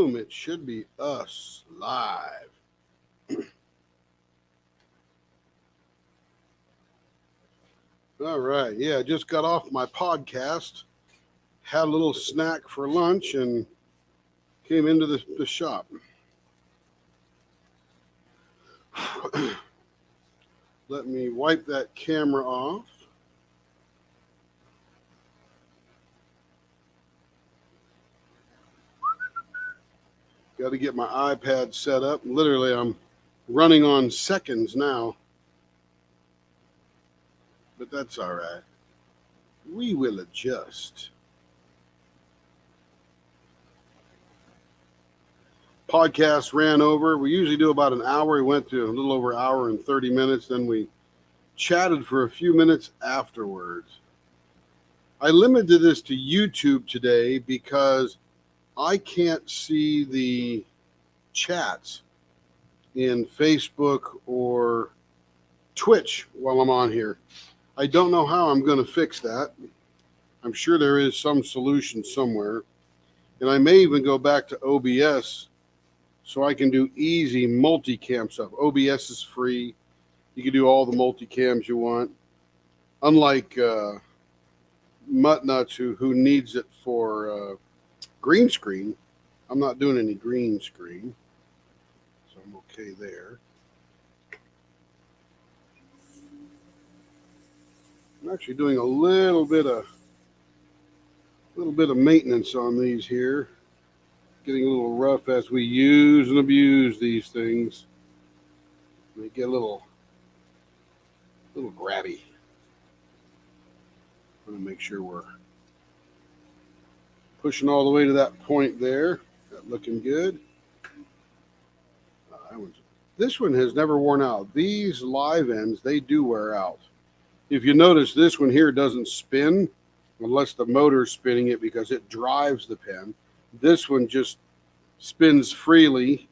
boom, it should be us live. All right. Yeah, I just got off my podcast, had a little snack for lunch, and came into the shop. Let me wipe that camera off. Got to get my iPad set up. Literally, I'm running on seconds now, but that's all right. We will adjust. Podcast ran over. We usually do about an hour. We went to a little over an hour and 30 minutes. Then we chatted for a few minutes afterwards. I limited this to YouTube today because I can't see the chats in Facebook or Twitch while I'm on here. I don't know how I'm going to fix that. I'm sure there is some solution somewhere. And I may even go back to OBS so I can do easy multicam stuff. OBS is free. You can do all the multicams you want. Unlike Muttnuts, who needs it for green screen. I'm not doing any green screen, so I'm okay there. I'm actually doing a little bit of maintenance on these here. Getting a little rough as we use and abuse these things. They get a little grabby. I'm going to make sure we're pushing all the way to that point there. That looking good. This one has never worn out. These live ends, they do wear out. If you notice, this one here doesn't spin unless the motor's spinning it because it drives the pen. This one just spins freely,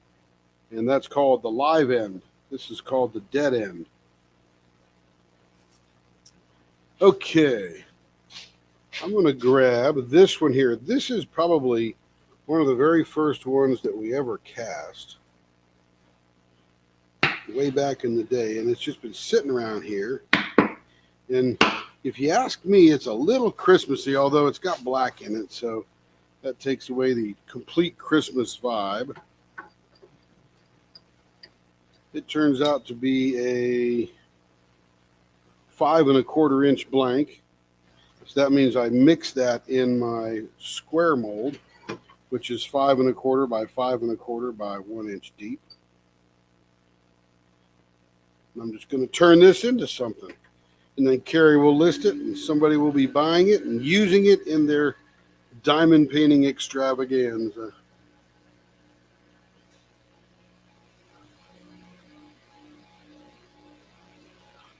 and that's called the live end. This is called the dead end. Okay. I'm going to grab this one here. This is probably one of the very first ones that we ever cast way back in the day, and it's just been sitting around here. And if you ask me, it's a little Christmassy, although it's got black in it, so that takes away the complete Christmas vibe. It turns out to be a 5 1/4 inch blank. So that means I mix that in my square mold, which is 5 1/4 by 5 1/4 by 1 inch deep. And I'm just going to turn this into something. And then Carrie will list it, and somebody will be buying it and using it in their diamond painting extravaganza.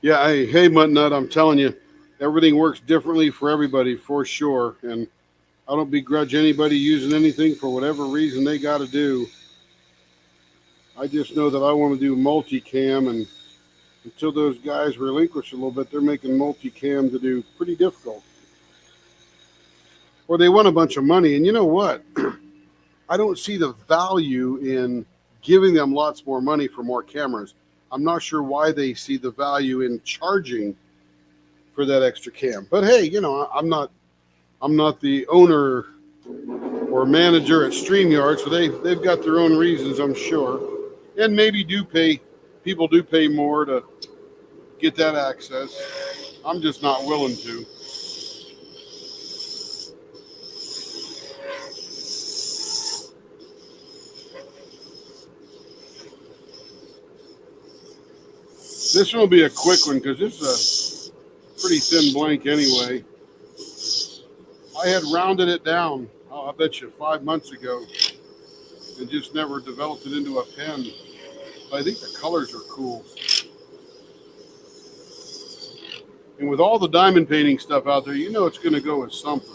Yeah, hey, Muttnut, I'm telling you, everything works differently for everybody, for sure. And I don't begrudge anybody using anything for whatever reason they got to do. I just know that I want to do multicam, and until those guys relinquish a little bit, they're making multicam to do pretty difficult. Or they want a bunch of money. And you know what? I don't see the value in giving them lots more money for more cameras. I'm not sure why they see the value in charging for that extra cam. But hey, you know, I'm not the owner or manager at StreamYard, so they've got their own reasons, I'm sure. And maybe people do pay more to get that access. I'm just not willing to. This one will be a quick one because this is a pretty thin blank anyway. I had rounded it down, I bet you 5 months ago, and just never developed it into a pen. But I think the colors are cool. And with all the diamond painting stuff out there, you know it's going to go with something.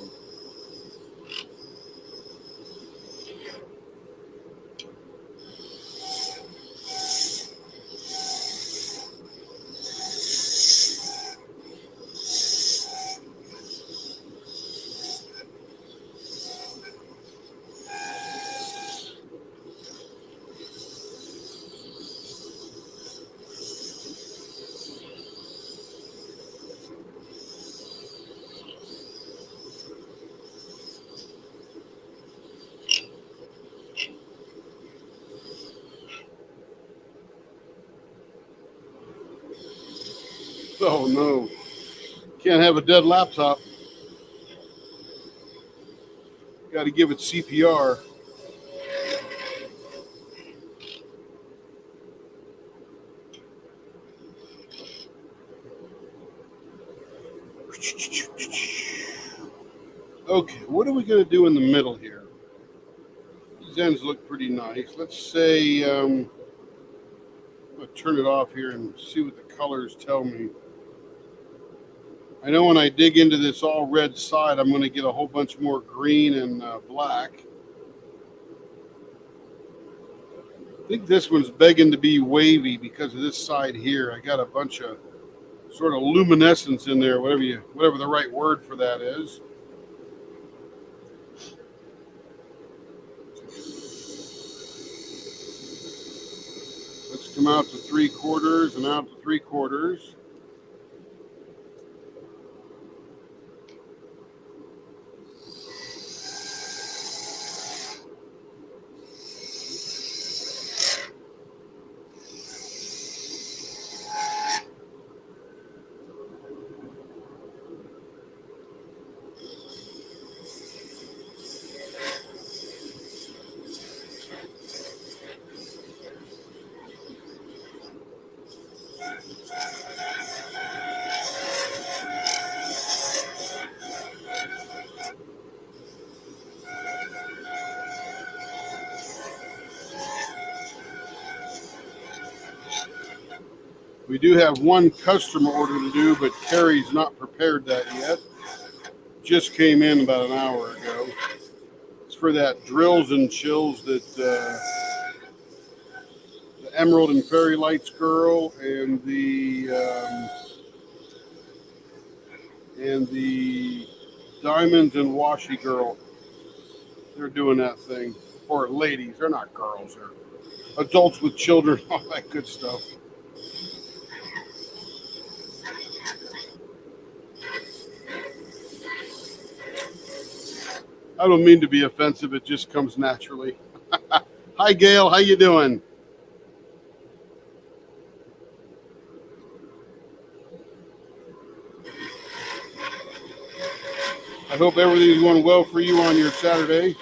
Oh no, can't have a dead laptop. Got to give it CPR. Okay, what are we going to do in the middle here? These ends look pretty nice. Let's say I'm going to turn it off here and see what the colors tell me. I know when I dig into this all red side, I'm going to get a whole bunch more green and black. I think this one's begging to be wavy because of this side here. I got a bunch of sort of luminescence in there, whatever the right word for that is. Let's come out to 3/4 and out to 3/4. We do have one customer order to do, but Carrie's not prepared that yet. Just came in about an hour ago. It's for that drills and chills that the Emerald and Fairy Lights girl and the Diamonds and Washi girl. They're doing that thing. Or ladies, they're not girls. They're adults with children, all that good stuff. I don't mean to be offensive. It just comes naturally. Hi, Gail. How you doing? I hope everything's going well for you on your Saturday.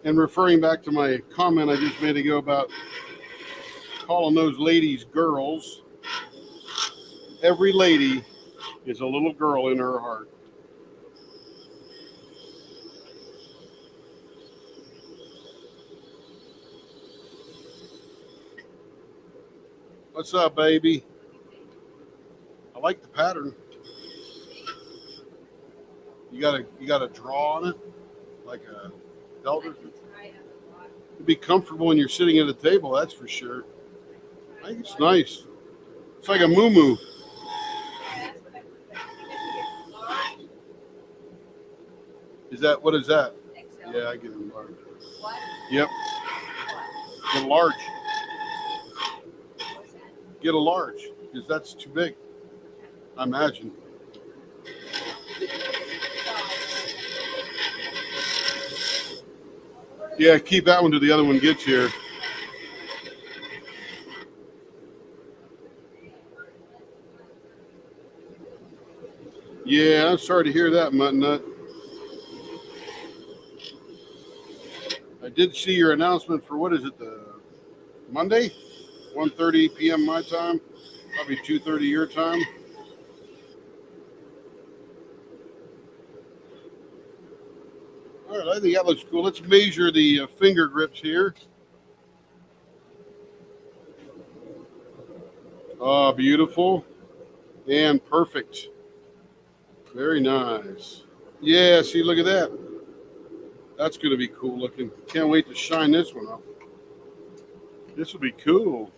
And referring back to my comment I just made ago about calling those ladies girls, every lady is a little girl in her heart. What's up, baby? I like the pattern. You got a draw on it, like a belt. It'd be comfortable when you're sitting at a table, that's for sure. I think it's nice. It's like a moo-moo. What is that? Yeah, I get a large. Yep. Get a large. Get a large, because that's too big, I imagine. Yeah, keep that one till the other one gets here. Yeah, I'm sorry to hear that, Mutt Nut. I did see your announcement for what is it, the Monday, 1:30 p.m. my time, probably 2:30 your time. All right, I think that looks cool. Let's measure the finger grips here. Oh, beautiful. And perfect. Very nice. Yeah, see, look at that. That's going to be cool looking. Can't wait to shine this one up. This will be cool.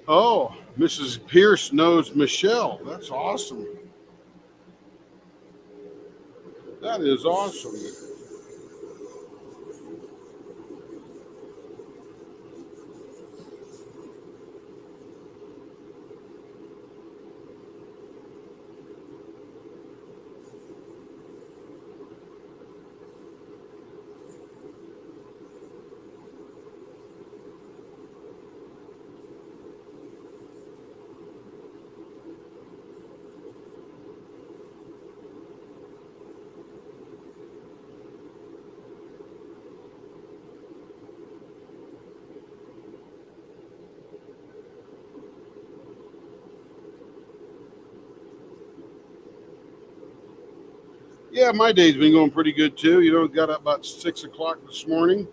Oh, Mrs. Pierce knows Michelle. That's awesome. That is awesome. Yeah, my day's been going pretty good too. Got up about 6 o'clock this morning,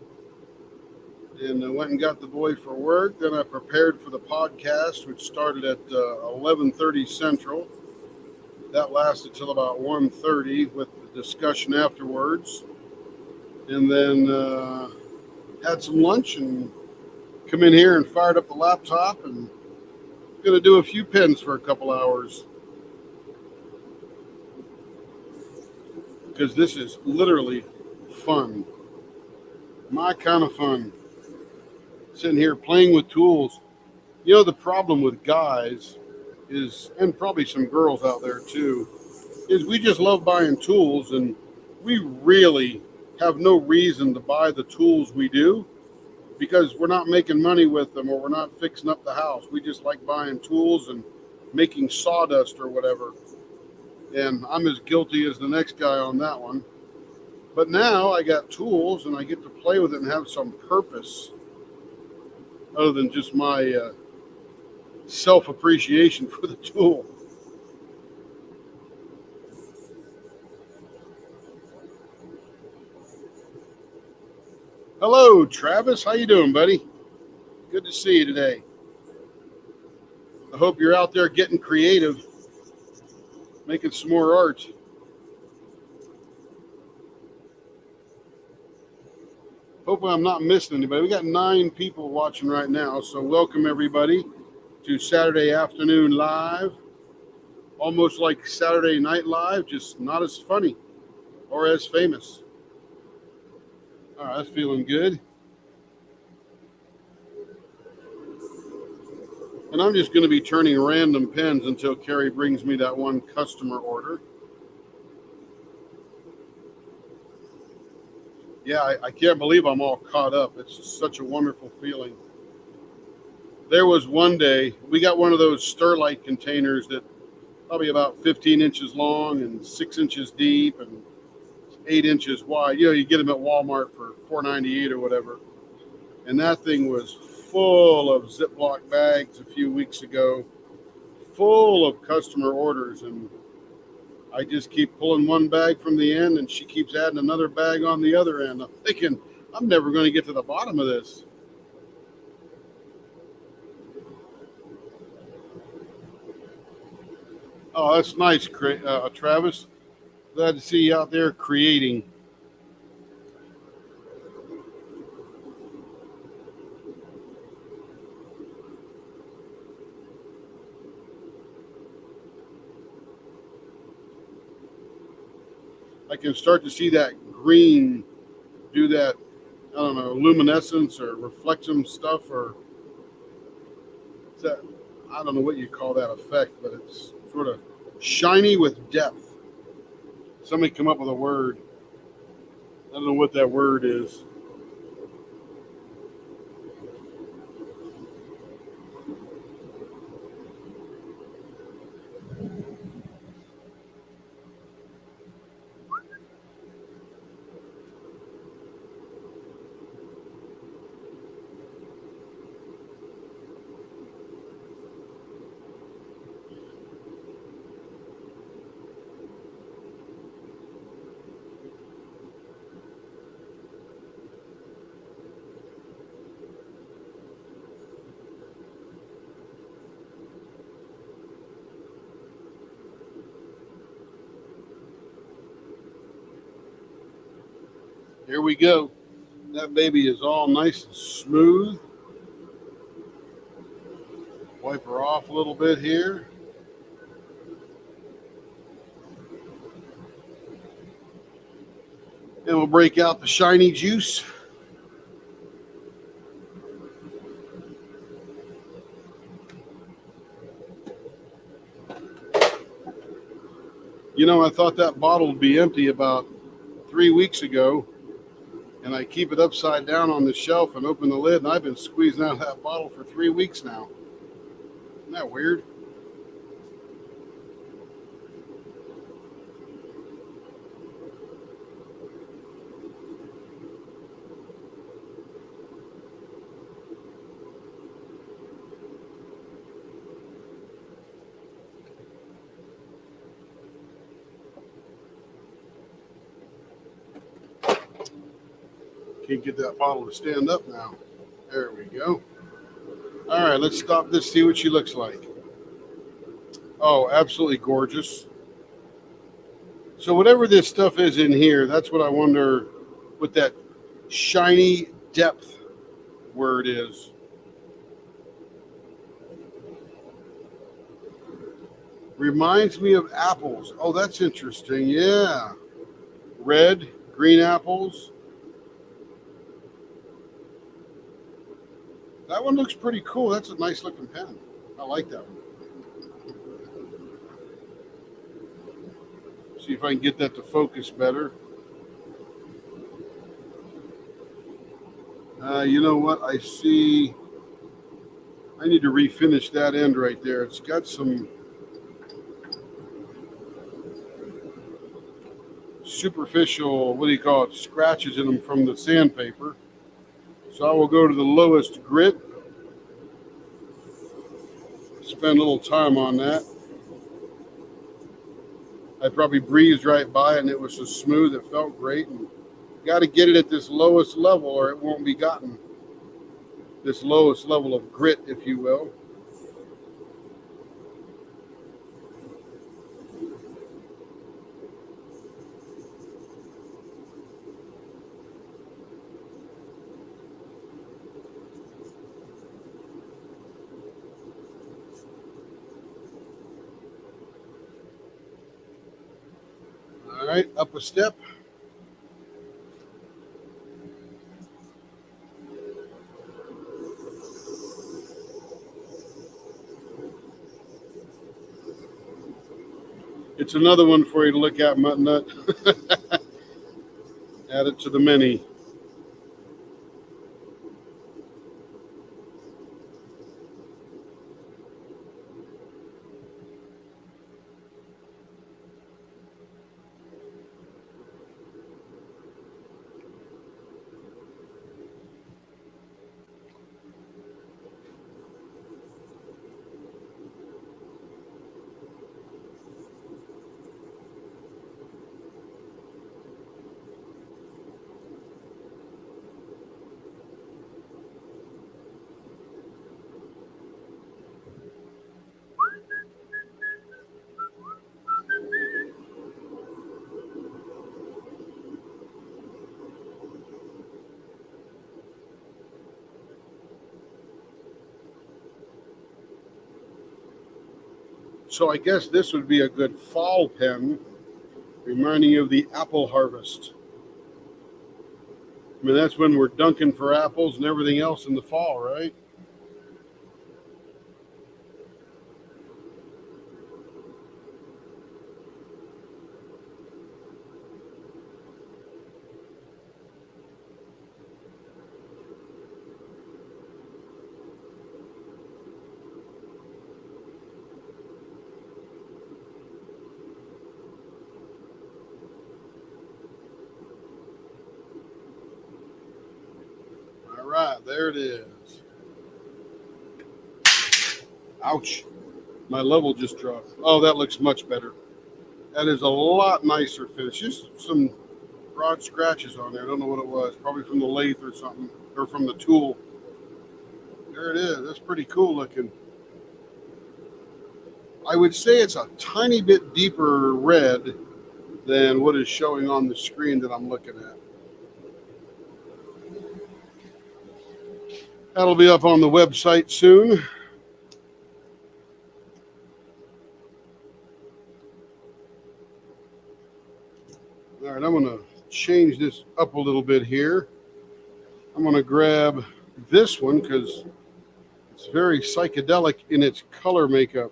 and I went and got the boy for work. Then I prepared for the podcast, which started at 11:30 Central. That lasted till about 1:30 with the discussion afterwards, and then had some lunch and come in here and fired up the laptop and gonna do a few pins for a couple hours because this is literally fun. My kind of fun. Sitting here playing with tools. The problem with guys is, and probably some girls out there too, is we just love buying tools, and we really have no reason to buy the tools we do because we're not making money with them or we're not fixing up the house. We just like buying tools and making sawdust or whatever. And I'm as guilty as the next guy on that one. But now I got tools and I get to play with it and have some purpose other than just my self appreciation for the tool. Hello, Travis. How you doing, buddy? Good to see you today. I hope you're out there getting creative, making some more art. Hopefully I'm not missing anybody. We got 9 people watching right now, so welcome everybody to Saturday Afternoon Live. Almost like Saturday Night Live, just not as funny or as famous. All right, that's feeling good. And I'm just going to be turning random pens until Carrie brings me that one customer order. Yeah, I can't believe I'm all caught up. It's just such a wonderful feeling. There was one day, we got one of those Sterlite containers that probably about 15 inches long and 6 inches deep and 8 inches wide. You get them at Walmart for $4.98 or whatever. And that thing was full of Ziploc bags a few weeks ago, full of customer orders. And I just keep pulling one bag from the end, and she keeps adding another bag on the other end. I'm thinking, I'm never going to get to the bottom of this. Oh, that's nice, Travis. Glad to see you out there creating. I can start to see that green do that, I don't know, luminescence or reflection stuff, or that, I don't know what you call that effect, but it's sort of shiny with depth. Somebody come up with a word. I don't know what that word is. Here we go. That baby is all nice and smooth. Wipe her off a little bit here. And we'll break out the shiny juice. You know, I thought that bottle would be empty about 3 weeks ago, and I keep it upside down on the shelf and open the lid, and I've been squeezing out of that bottle for 3 weeks now. Isn't that weird? Can't get that bottle to stand up now. There we go. All right, let's stop this, see what she looks like. Oh, absolutely gorgeous. So whatever this stuff is in here, that's what I wonder what that shiny depth word is. Reminds me of apples. Oh, that's interesting. Yeah. Red, green apples. That one looks pretty cool. That's a nice looking pen. I like that one. See if I can get that to focus better. You know what? I see. I need to refinish that end right there. It's got some superficial, what do you call it, scratches in them from the sandpaper. So I will go to the lowest grit. Spend a little time on that. I probably breezed right by it, and it was so smooth, it felt great. And got to get it at this lowest level, or it won't be gotten. This lowest level of grit, if you will. All right, up a step. It's another one for you to look at, Mutt Nut. Add it to the menu. So I guess this would be a good fall pen, reminding you of the apple harvest. I mean, that's when we're dunking for apples and everything else in the fall, right? All right, there it is. Ouch. My level just dropped. Oh, that looks much better. That is a lot nicer finish. Just some broad scratches on there. I don't know what it was. Probably from the lathe or something, or from the tool. There it is. That's pretty cool looking. I would say it's a tiny bit deeper red than what is showing on the screen that I'm looking at. That'll be up on the website soon. All right, I'm going to change this up a little bit here. I'm going to grab this one because it's very psychedelic in its color makeup.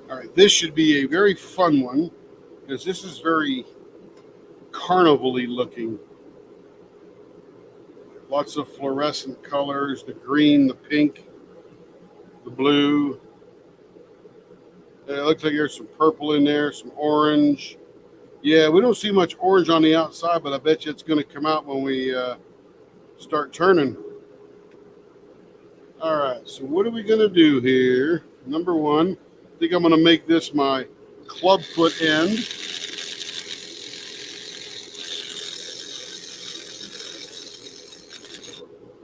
All right, this should be a very fun one because this is very carnival-y looking. Lots of fluorescent colors, the green, the pink, the blue. It looks like there's some purple in there, some orange. Yeah, we don't see much orange on the outside, but I bet you it's going to come out when we start turning. All right, so what are we going to do here? Number one, I think I'm going to make this my club foot end.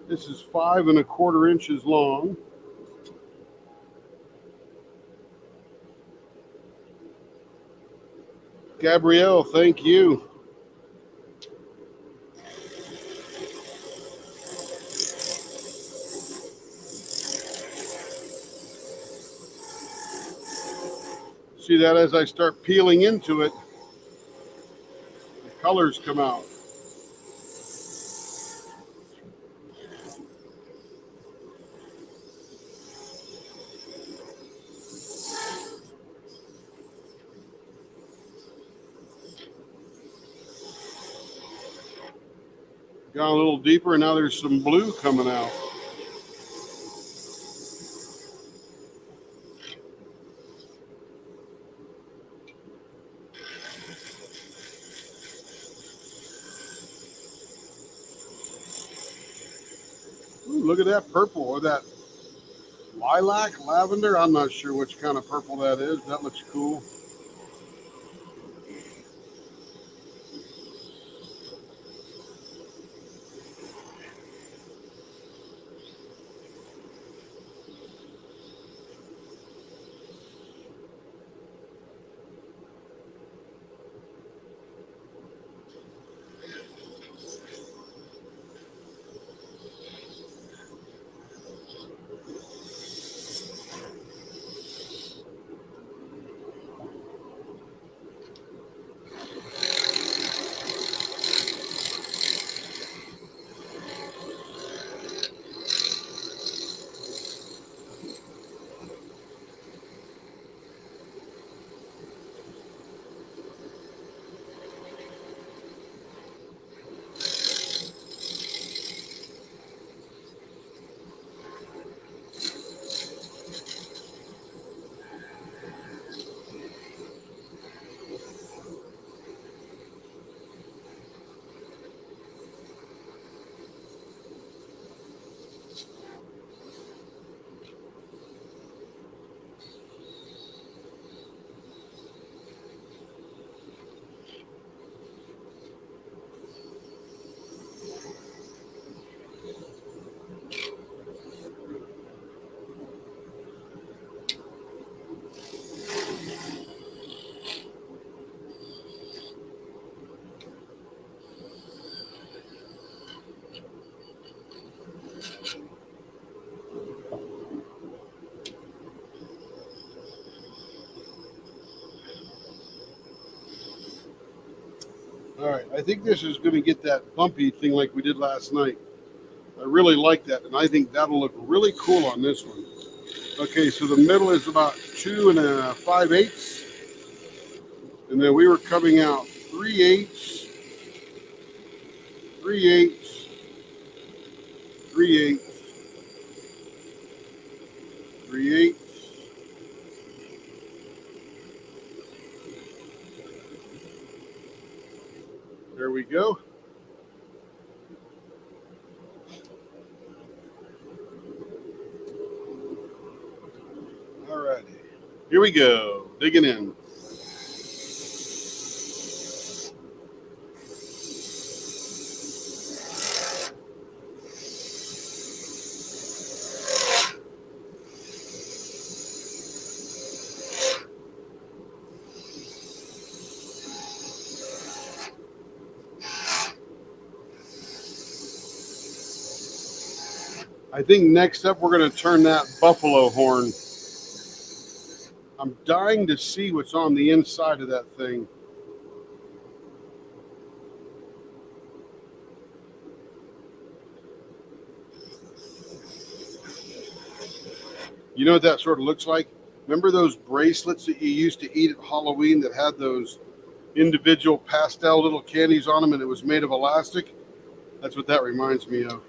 This is 5 1/4 inches long. Gabrielle, thank you. See that as I start peeling into it, the colors come out. Got a little deeper, and now there's some blue coming out. Ooh, look at that purple, or that lilac, lavender. I'm not sure which kind of purple that is. That looks cool. All right, I think this is going to get that bumpy thing like we did last night. I really like that, and I think that'll look really cool on this one. Okay, so the middle is about 2 5/8, and then we were coming out 3/8, 3/8, 3/8, 3/8. There we go. All righty, here we go. Digging in. I think next up we're going to turn that buffalo horn. I'm dying to see what's on the inside of that thing. You know what that sort of looks like? Remember those bracelets that you used to eat at Halloween that had those individual pastel little candies on them and it was made of elastic? That's what that reminds me of.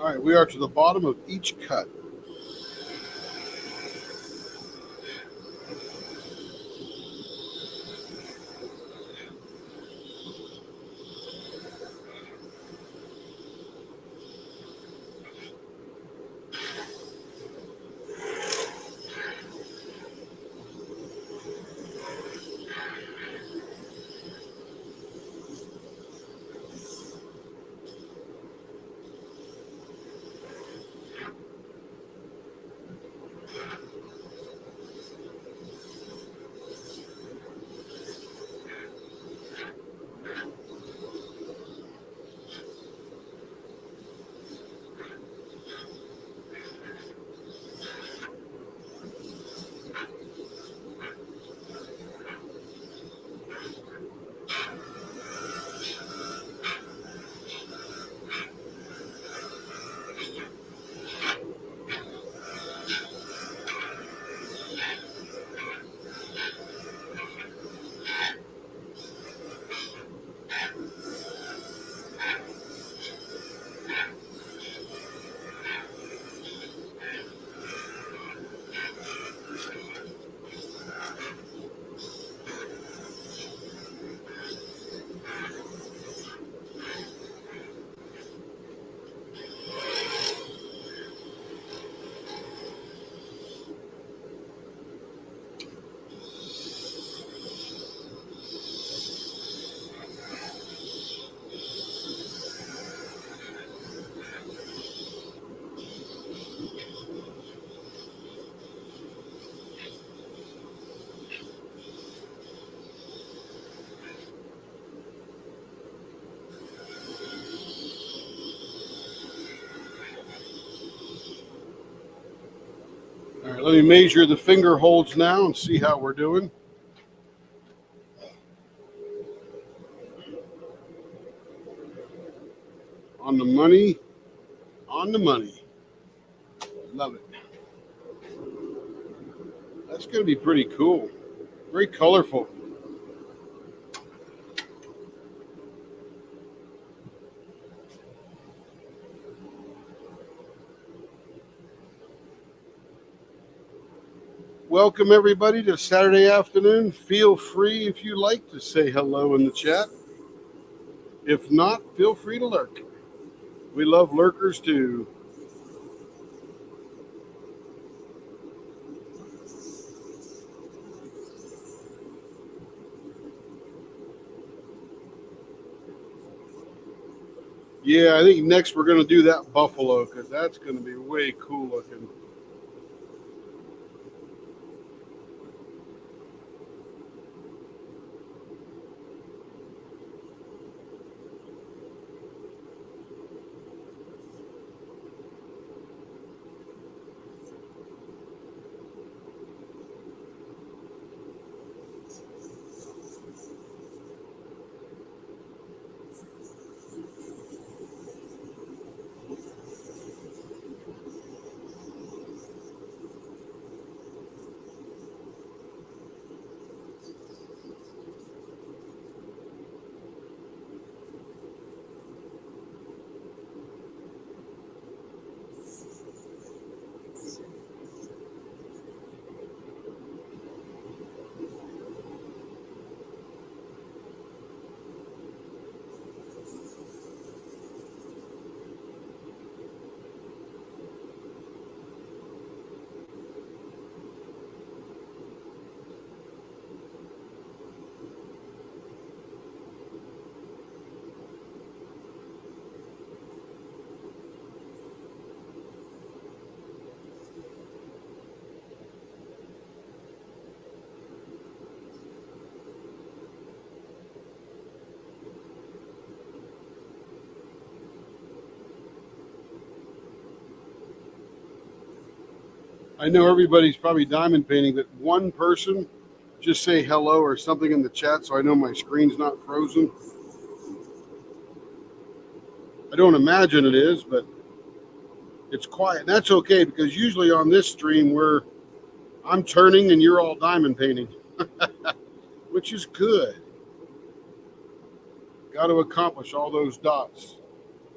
All right, we are to the bottom of each cut. All right, let me measure the finger holds now and see how we're doing. On the money, on the money. Love it. That's going to be pretty cool. Very colorful. Welcome everybody to Saturday afternoon. Feel free if you like to say hello in the chat. If not, feel free to lurk. We love lurkers too. Yeah, I think next we're going to do that buffalo because that's going to be way cool looking. I know everybody's probably diamond painting, but one person just say hello or something in the chat so I know my screen's not frozen. I don't imagine it is, but it's quiet. And that's okay because usually on this stream I'm turning and you're all diamond painting, which is good. Got to accomplish all those dots.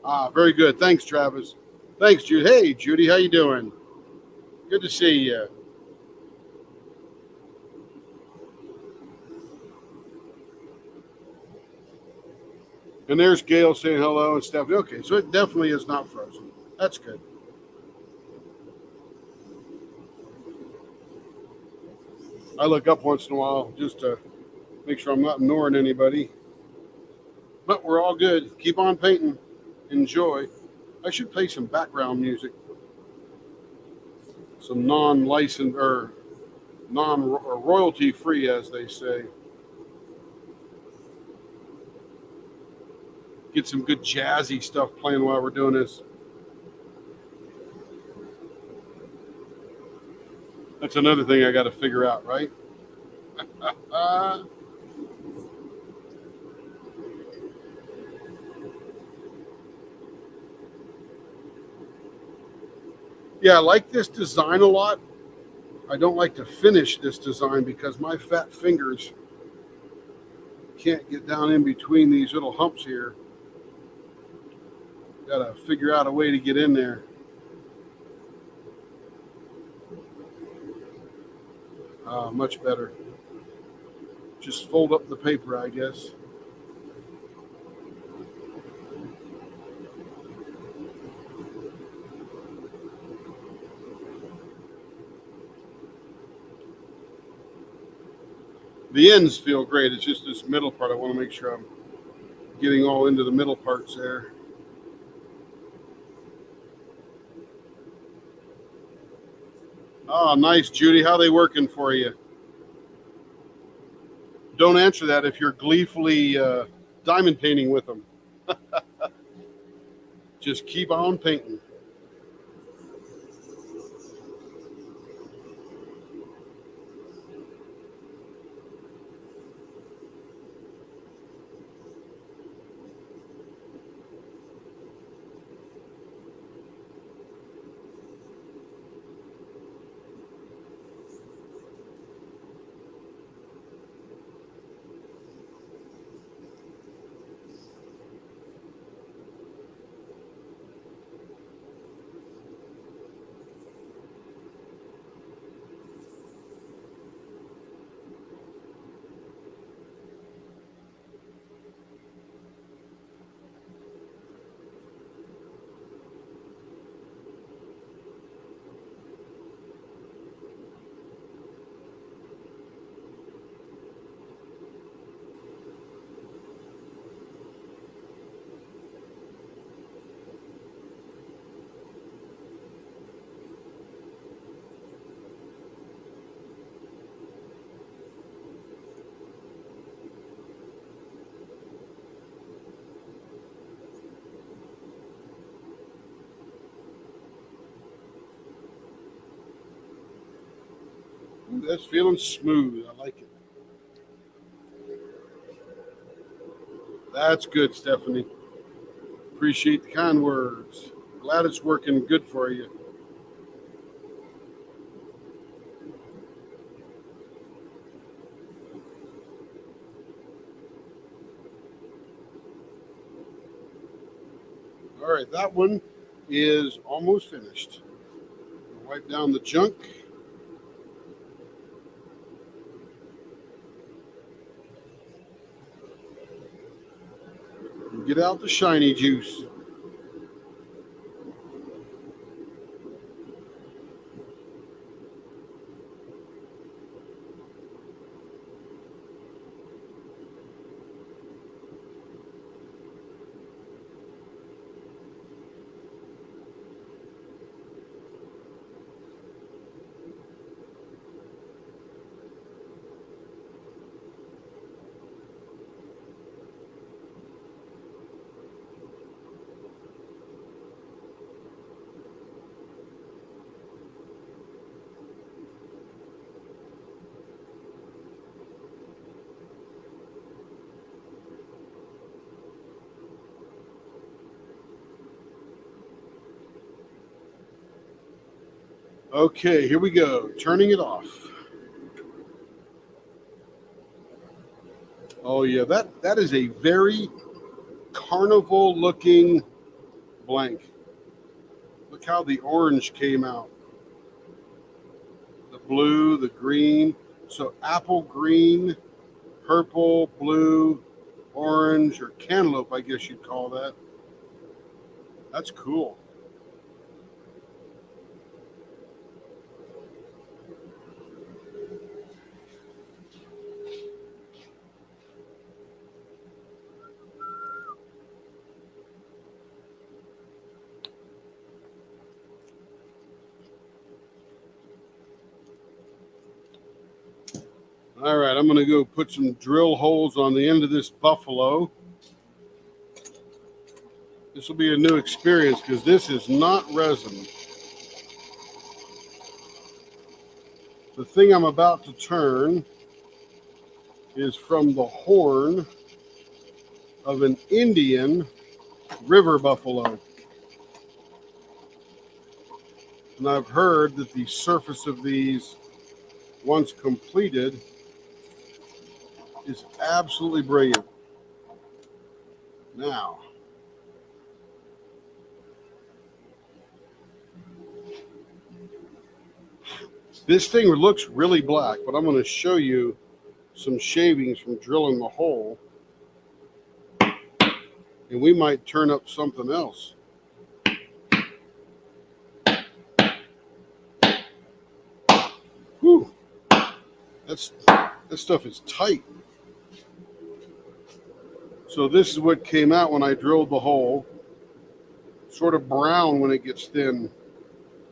Ah, very good. Thanks, Travis. Thanks, Judy. Hey, Judy, how you doing? Good to see you. And there's Gail saying hello and Stephanie. Okay, so it definitely is not frozen. That's good. I look up once in a while just to make sure I'm not ignoring anybody. But we're all good. Keep on painting. Enjoy. I should play some background music, some non-licensed or royalty free, as they say. Get some good jazzy stuff playing while we're doing this. That's another thing I got to figure out, right? Yeah, I like this design a lot. I don't like to finish this design because my fat fingers can't get down in between these little humps here. Got to figure out a way to get in there. Much better. Just fold up the paper, I guess. The ends feel great. It's just this middle part. I want to make sure I'm getting all into the middle parts there. Oh, nice, Judy. How they working for you? Don't answer that if you're gleefully diamond painting with them. Just keep on painting. That's feeling smooth. I like it. That's good, Stephanie. Appreciate the kind words. Glad it's working good for you. All right, that one is almost finished. Wipe down the junk. And get out the shiny juice. Okay, here we go. Turning it off. Oh yeah, that is a very carnival looking blank. Look how the orange came out. The blue, the green. So apple green, purple, blue, orange, or cantaloupe, I guess you'd call that. That's cool. All right, I'm going to go put some drill holes on the end of this buffalo. This will be a new experience because this is not resin. The thing I'm about to turn is from the horn of an Indian river buffalo. And I've heard that the surface of these, once completed, is absolutely brilliant. Now, this thing looks really black, but I'm going to show you some shavings from drilling the hole, and we might turn up something else. Whew. That stuff is tight. So this is what came out when I drilled the hole. Sort of brown when it gets thin.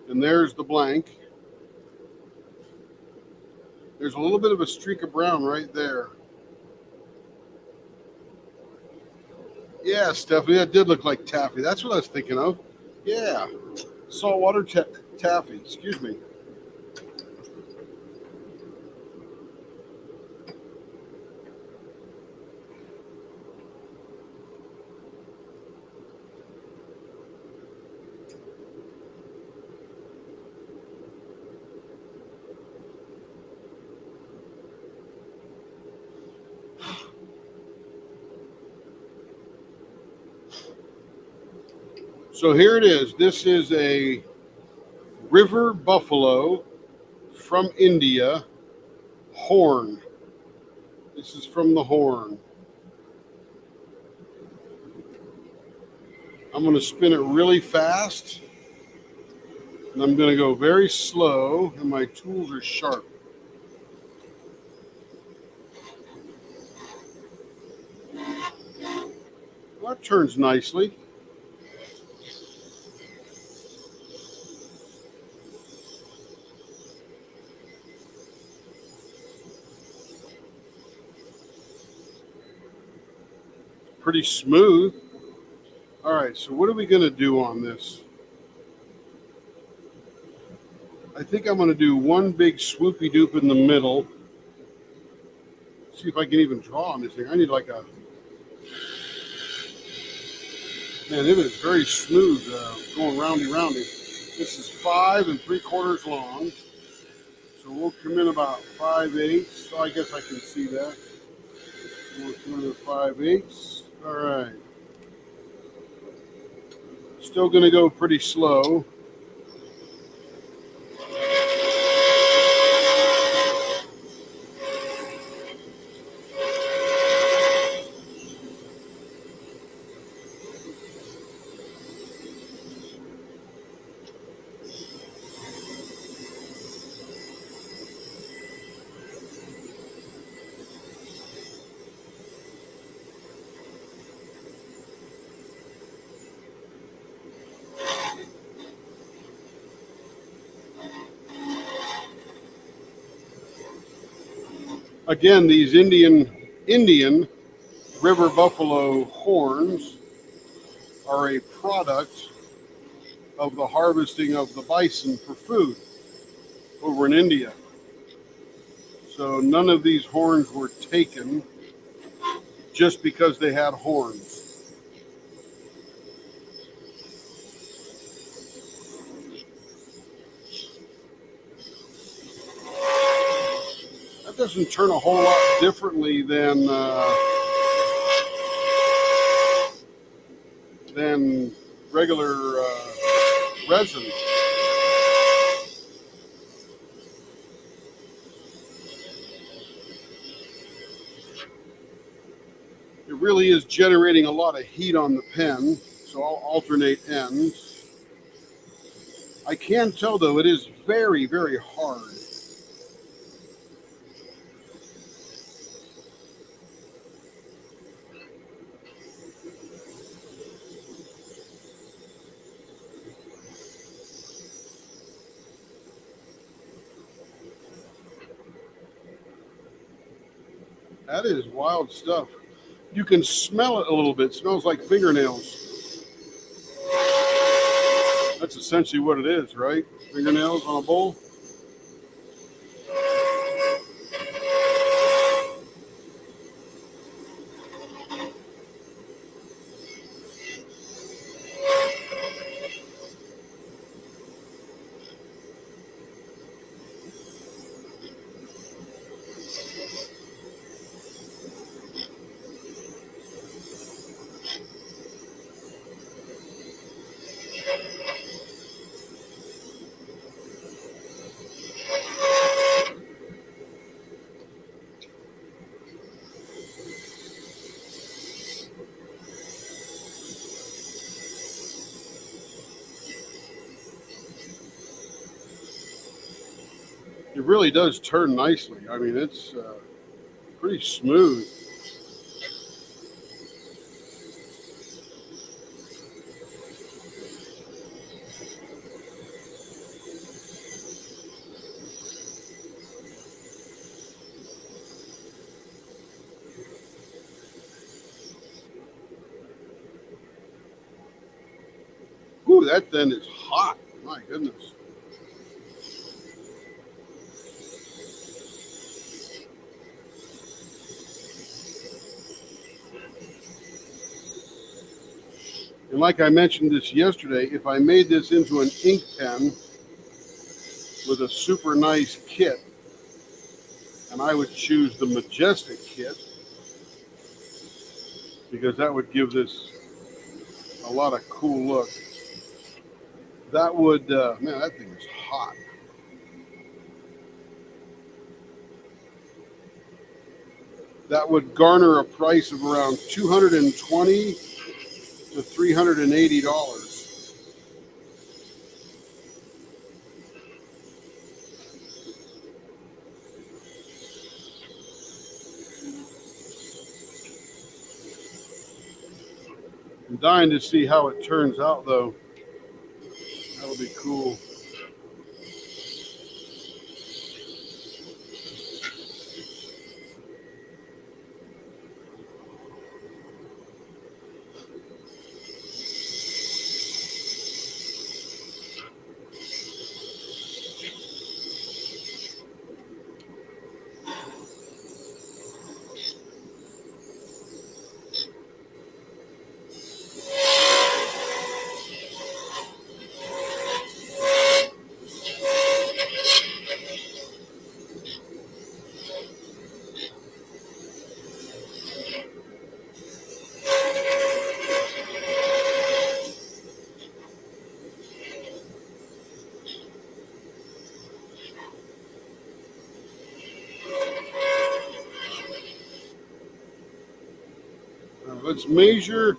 And there's the blank. There's a little bit of a streak of brown right there. Yeah, Stephanie, that did look like taffy. That's what I was thinking of. Yeah, saltwater taffy. Excuse me. So here it is. This is a river buffalo from India, horn. This is from the horn. I'm going to spin it really fast, and I'm going to go very slow, and my tools are sharp. Well, that turns nicely. Pretty smooth. All right, so what are we going to do on this? I I think I'm going to do one big swoopy doop in the middle. See if I can even draw on this thing. I need like a... Man, it is very smooth going roundy. This is 5 3/4 long. So we'll come in about 5/8. So I guess I can see that. We'll come in at 5/8. All right. Still going to go pretty slow. Again, these Indian river buffalo horns are a product of the harvesting of the bison for food over in India. So none of these horns were taken just because they had horns. That doesn't turn a whole lot differently than regular resin. It really is generating a lot of heat on the pen, so I'll alternate ends. I can tell though it is very, very hard. That is wild stuff. You can smell it a little bit. It smells like fingernails. That's essentially what it is, right? Fingernails on a bowl. It really does turn nicely. I mean, it's pretty smooth. Ooh, that then is hot. My goodness. And like I mentioned this yesterday, if I made this into an ink pen with a super nice kit, and I would choose the Majestic kit because that would give this a lot of cool look. That would, man, that thing is hot. That would garner a price of around $220 to $380. I'm dying to see how it turns out, though. That'll be cool. Let's measure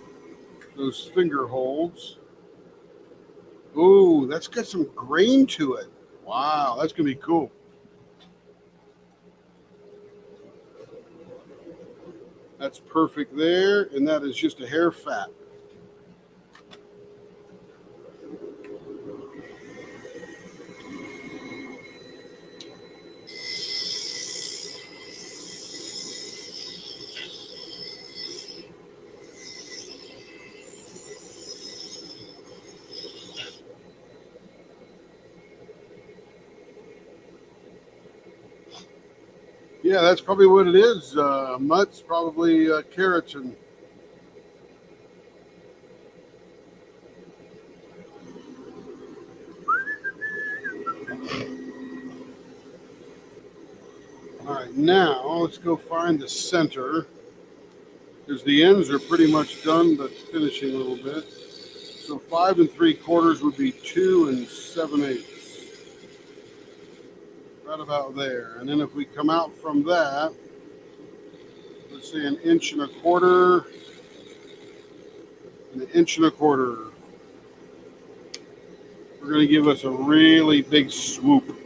those finger holds. Ooh, that's got some grain to it. Wow, that's going to be cool. That's perfect there, and that is just a hair fat. Yeah, that's probably what it is. Mutts, probably carrots and. All right, now let's go find the center, because the ends are pretty much done, but finishing a little bit. So 5 3/4 would be 2 7/8. Right about there. And then if we come out from that, let's say 1 1/4 and 1 1/4. We're going to give us a really big swoop.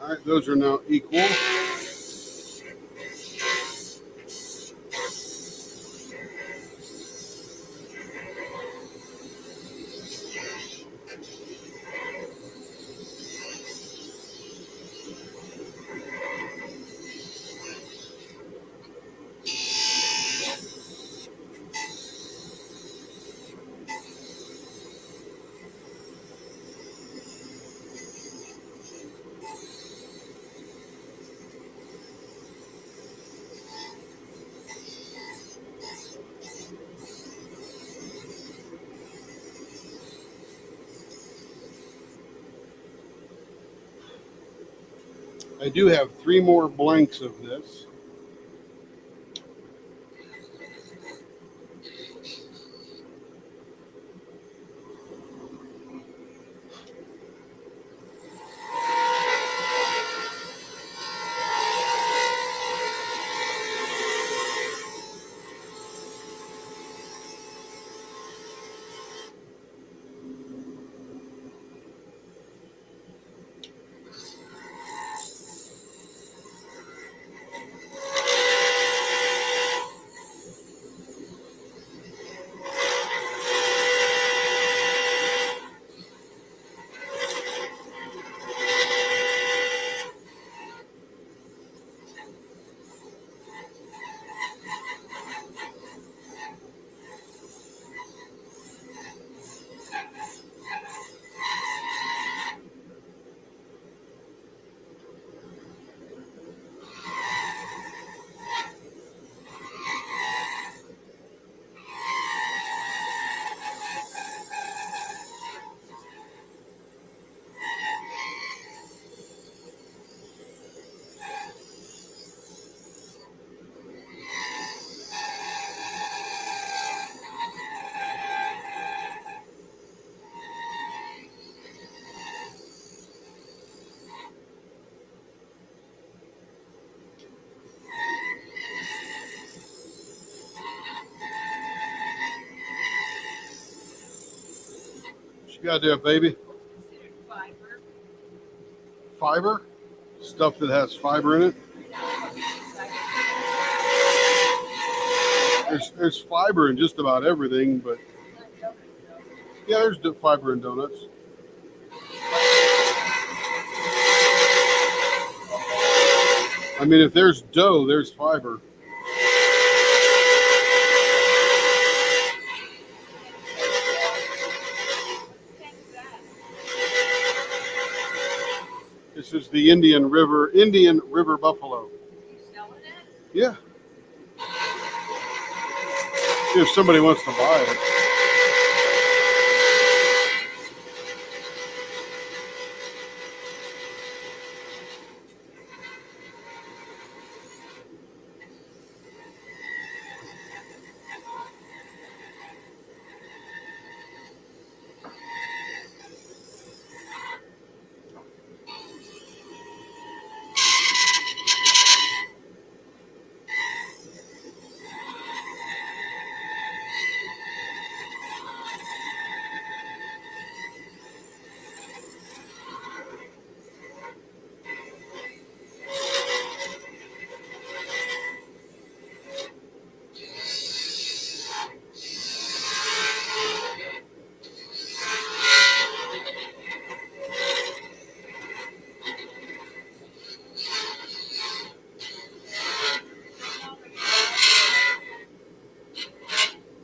All right, those are now equal. I do have 3 more blanks of this. What you got there, baby? Fiber? Stuff that has fiber in it? There's fiber in just about everything, but yeah, there's fiber in donuts. I mean, if there's dough, there's fiber. This is the Indian River buffalo. Yeah. if somebody wants to buy it.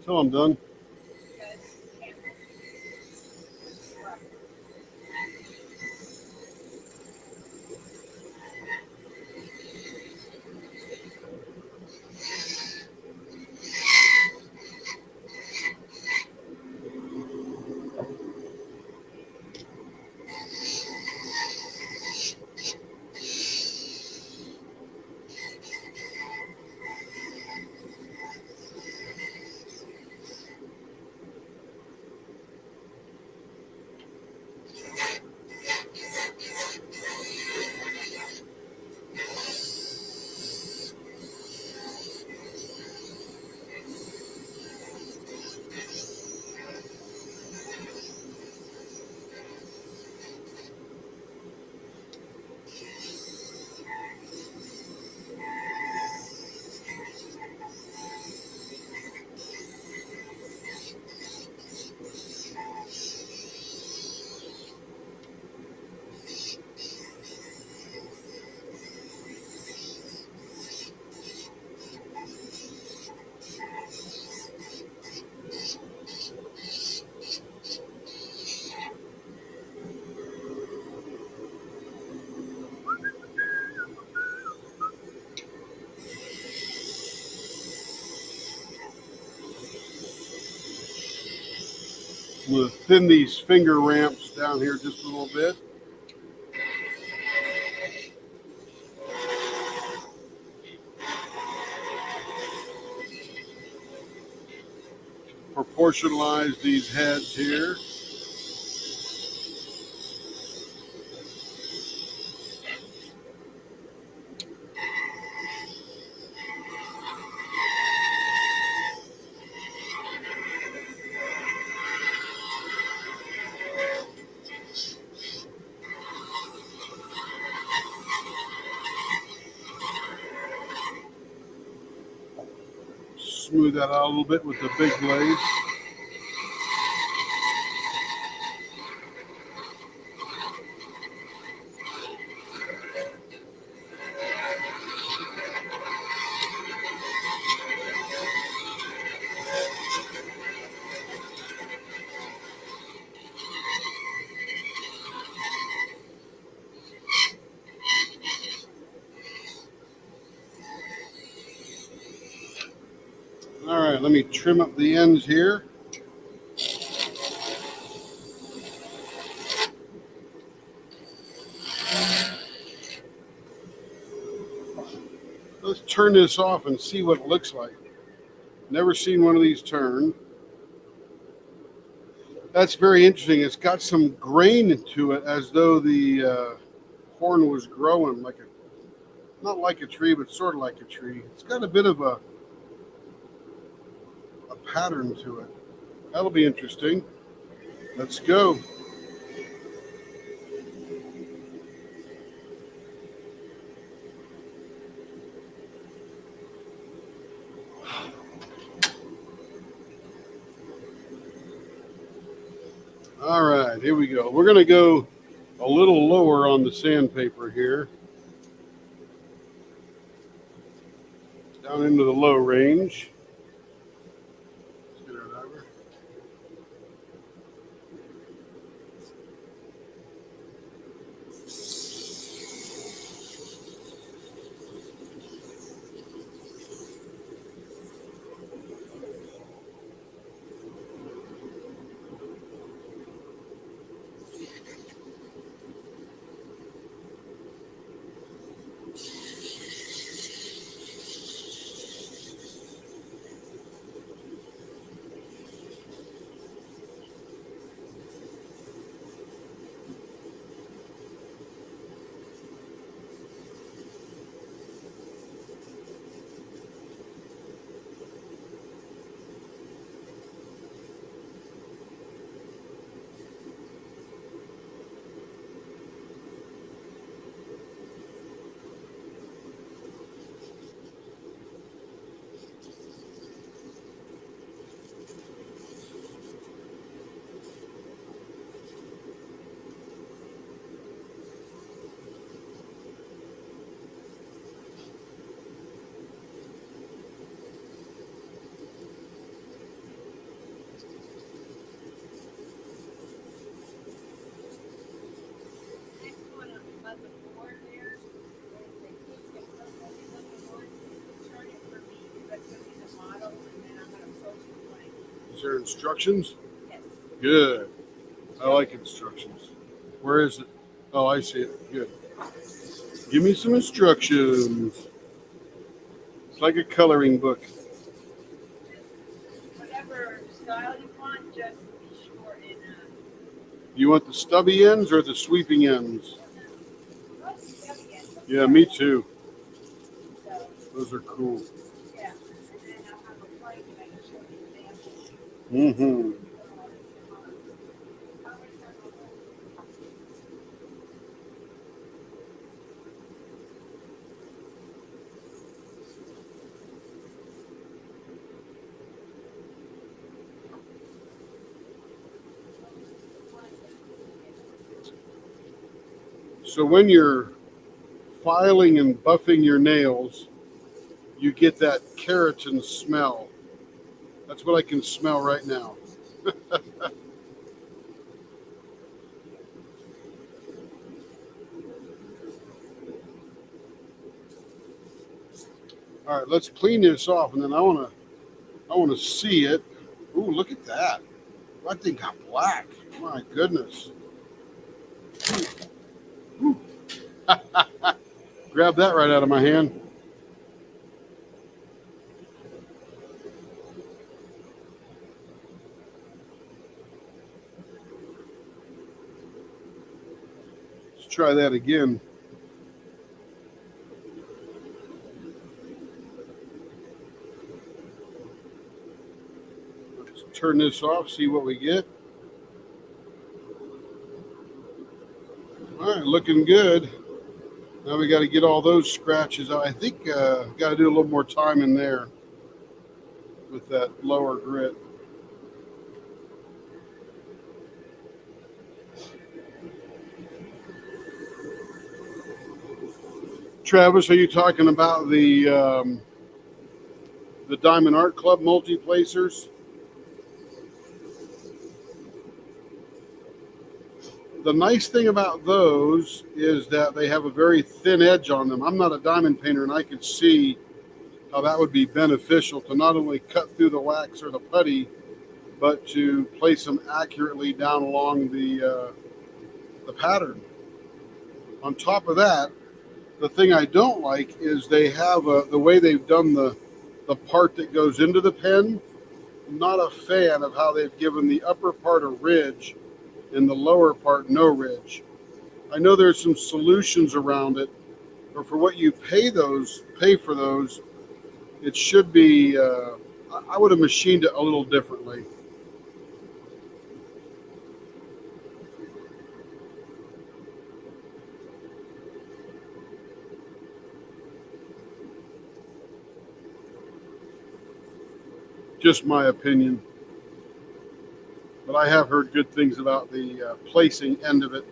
Till I'm done. I'm going to thin these finger ramps down here just a little bit. Proportionalize these heads here. Smooth that out a little bit with the big blade. All right, let me trim up the ends here. Let's turn this off and see what it looks like. Never seen one of these turn. That's very interesting. It's got some grain to it, as though the horn was growing like not like a tree, but sort of like a tree. It's got a bit of a pattern to it. That'll be interesting. Let's go. All right, here we go. We're going to go a little lower on the sandpaper here. Down into the low range. Let's get it over. Is there instructions? Good. I like instructions. Where is it? Oh, I see it. Good. Give me some instructions. It's like a coloring book. Whatever style you want, just be sure and You want the stubby ends or the sweeping ends? most study it. Yeah, me too. So Those are cool. yeah, and then I'll have a plate and I can show you examples. Mm-hmm. So when you're filing and buffing your nails, you get that keratin smell. That's what I can smell right now. All right, let's clean this off, and then I wanna see it. Ooh, look at that! That thing got black. My goodness! Ooh. Grab that right out of my hand. Let's try that again. Let's turn this off. See what we get. All right, looking good. Now we got to get all those scratches out. I think got to do a little more time in there with that lower grit. Travis, are you talking about the Diamond Art Club multi-placers? The nice thing about those is that they have a very thin edge on them. I'm not a diamond painter, and I could see how that would be beneficial to not only cut through the wax or the putty, but to place them accurately down along the pattern. On top of that, the thing I don't like is they have the way they've done the part that goes into the pen. I'm not a fan of how they've given the upper part a ridge and the lower part no ridge. I know there's some solutions around it, but for what you pay for those, it should be. I would have machined it a little differently. Just my opinion, but I have heard good things about the placing end of it.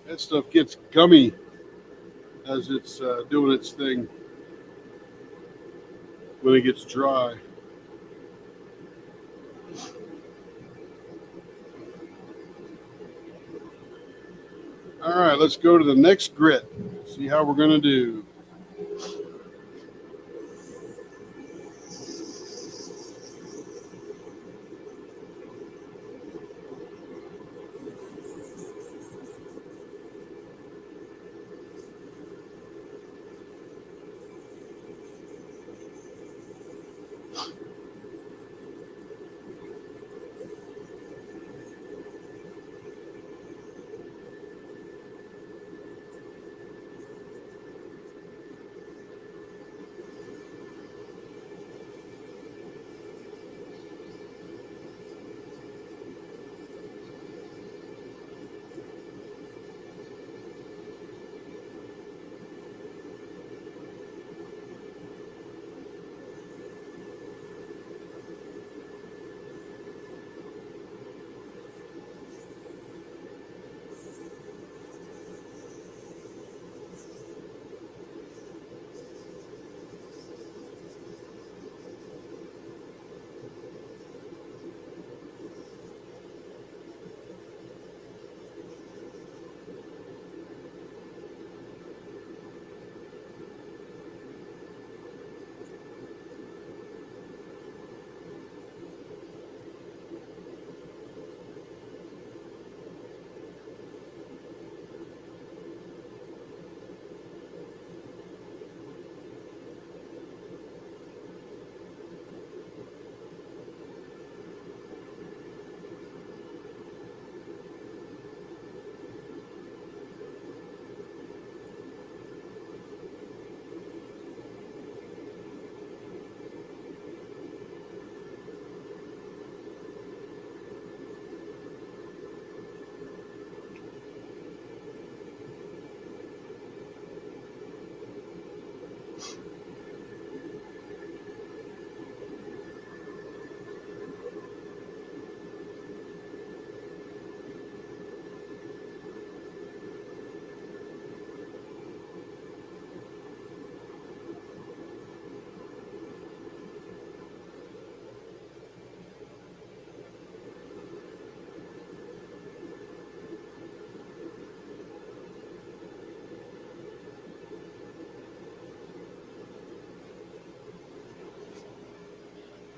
That stuff gets gummy as it's doing its thing when it gets dry. All right, let's go to the next grit. See how we're going to do.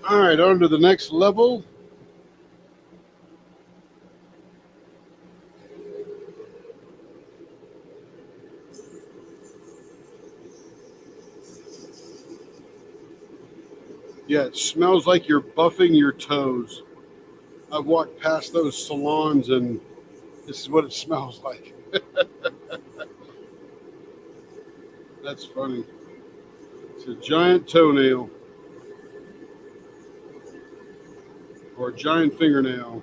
All right, on to the next level. Yeah, it smells like you're buffing your toes. I've walked past those salons and this is what it smells like. That's funny. It's a giant toenail or a giant fingernail.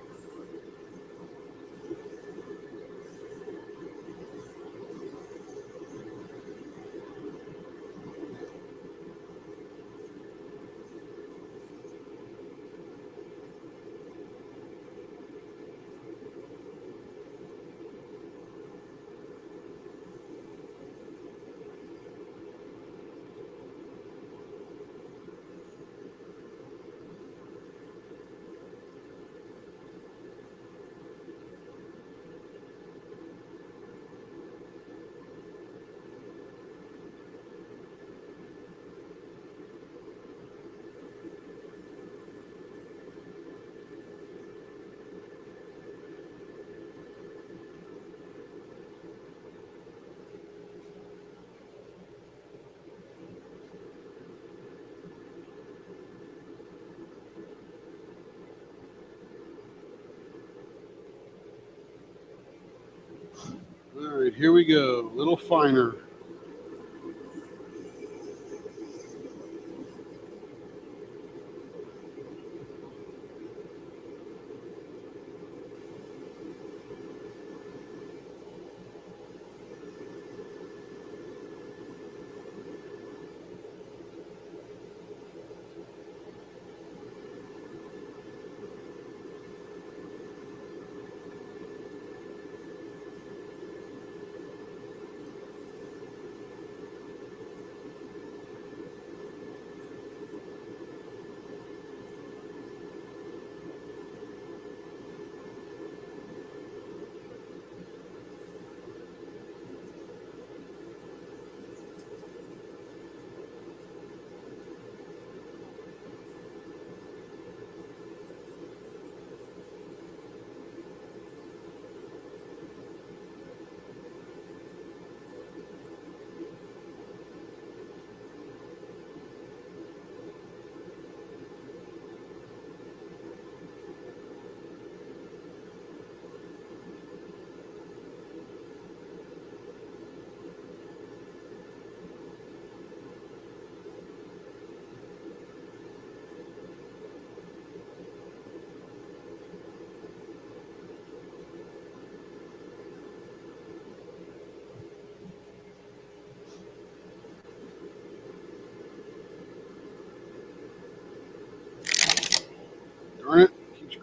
All right, here we go. A little finer.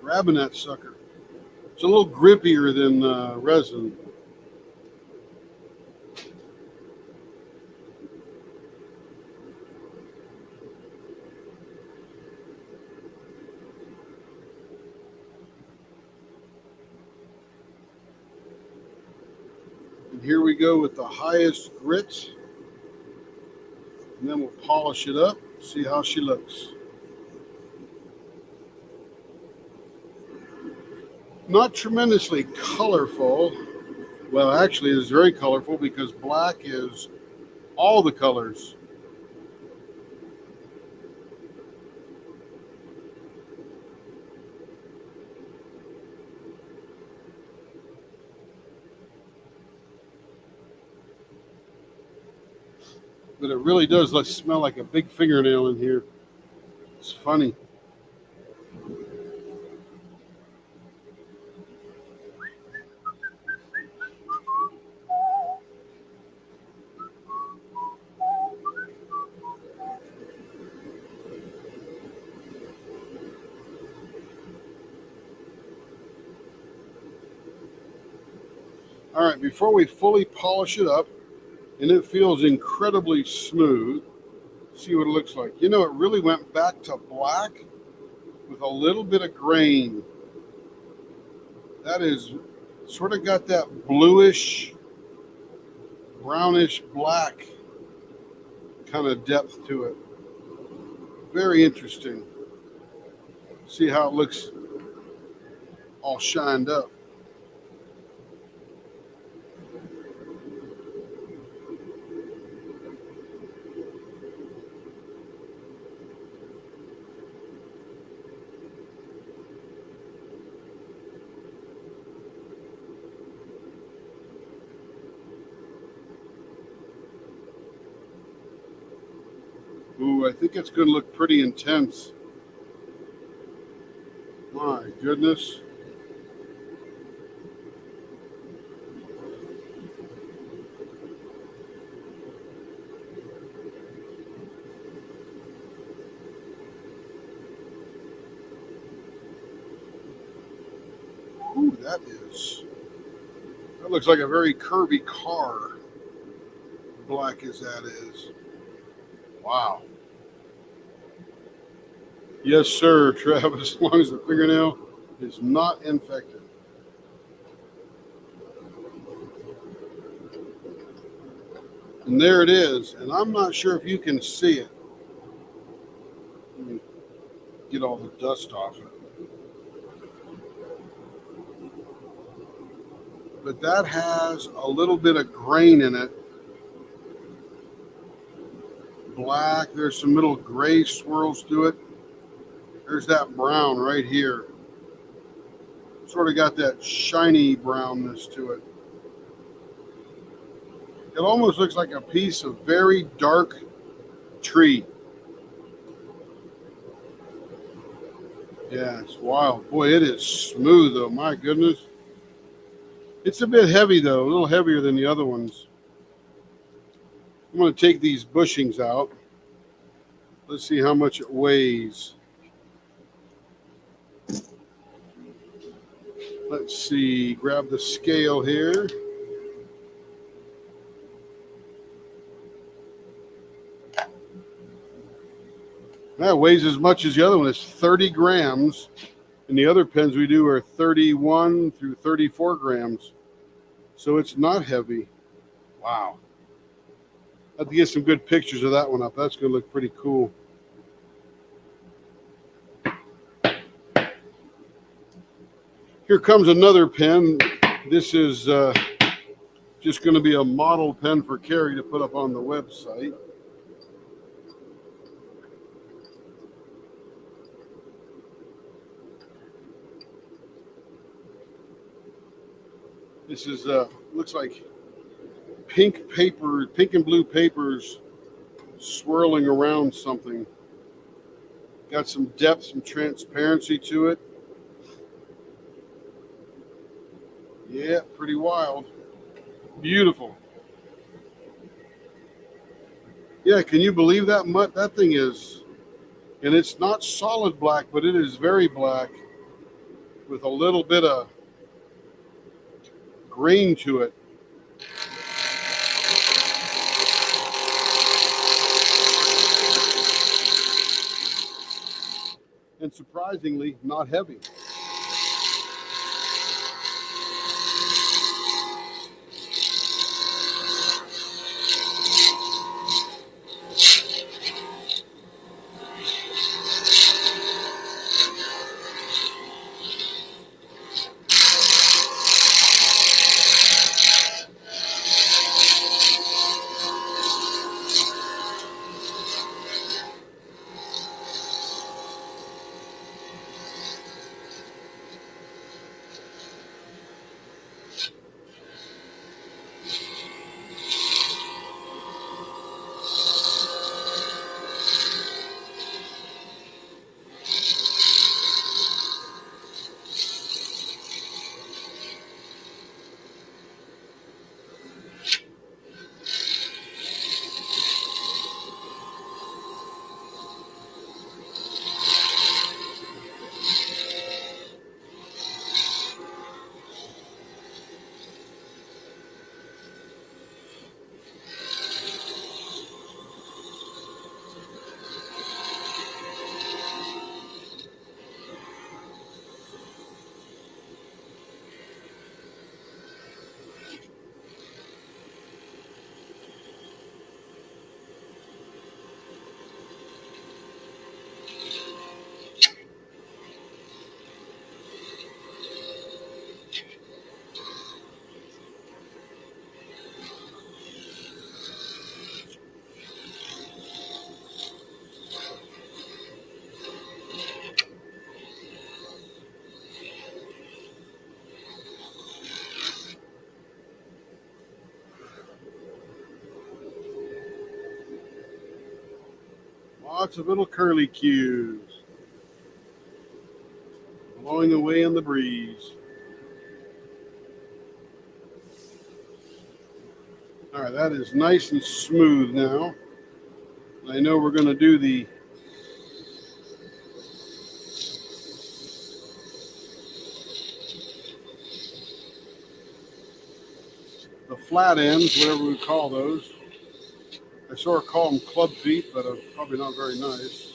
Grabbing that sucker. It's a little grippier than resin. And here we go with the highest grit. And then we'll polish it up, see how she looks. Not tremendously colorful. Well, actually, it's very colorful because black is all the colors. But it really does smell like a big fingernail in here. It's funny. All right, before we fully polish it up, and it feels incredibly smooth, see what it looks like. You know, it really went back to black with a little bit of grain. That is sort of got that bluish, brownish black kind of depth to it. Very interesting. See how it looks all shined up. Ooh, I think it's going to look pretty intense. My goodness. Ooh, that looks like a very curvy car. Black as that is. Wow. Yes, sir, Travis, as long as the fingernail is not infected. And there it is. And I'm not sure if you can see it. Let me get all the dust off it. But that has a little bit of grain in it. Black, there's some little gray swirls to it. There's that brown right here. Sort of got that shiny brownness to it. It almost looks like a piece of very dark tree. Yeah, it's wild. Boy, it is smooth though, my goodness. It's a bit heavy though, a little heavier than the other ones. I'm going to take these bushings out. Let's see how much it weighs. Let's see, grab the scale here. That weighs as much as the other one. It's 30 grams. And the other pens we do are 31 through 34 grams. So it's not heavy. Wow. I have to get some good pictures of that one up. That's going to look pretty cool. Here comes another pen. This is just going to be a model pen for Carrie to put up on the website. This is looks like pink paper, pink and blue papers swirling around something. Got some depth, some transparency to it. Yeah, pretty wild. Beautiful. Yeah, can you believe that mutt? That thing is, and it's not solid black, but it is very black. with a little bit of grain to it. And surprisingly, not heavy. Lots of little curly cues blowing away in the breeze. All right, that is nice and smooth now. I know we're going to do the flat ends, whatever we call those. I sort of call them club feet, but probably not very nice.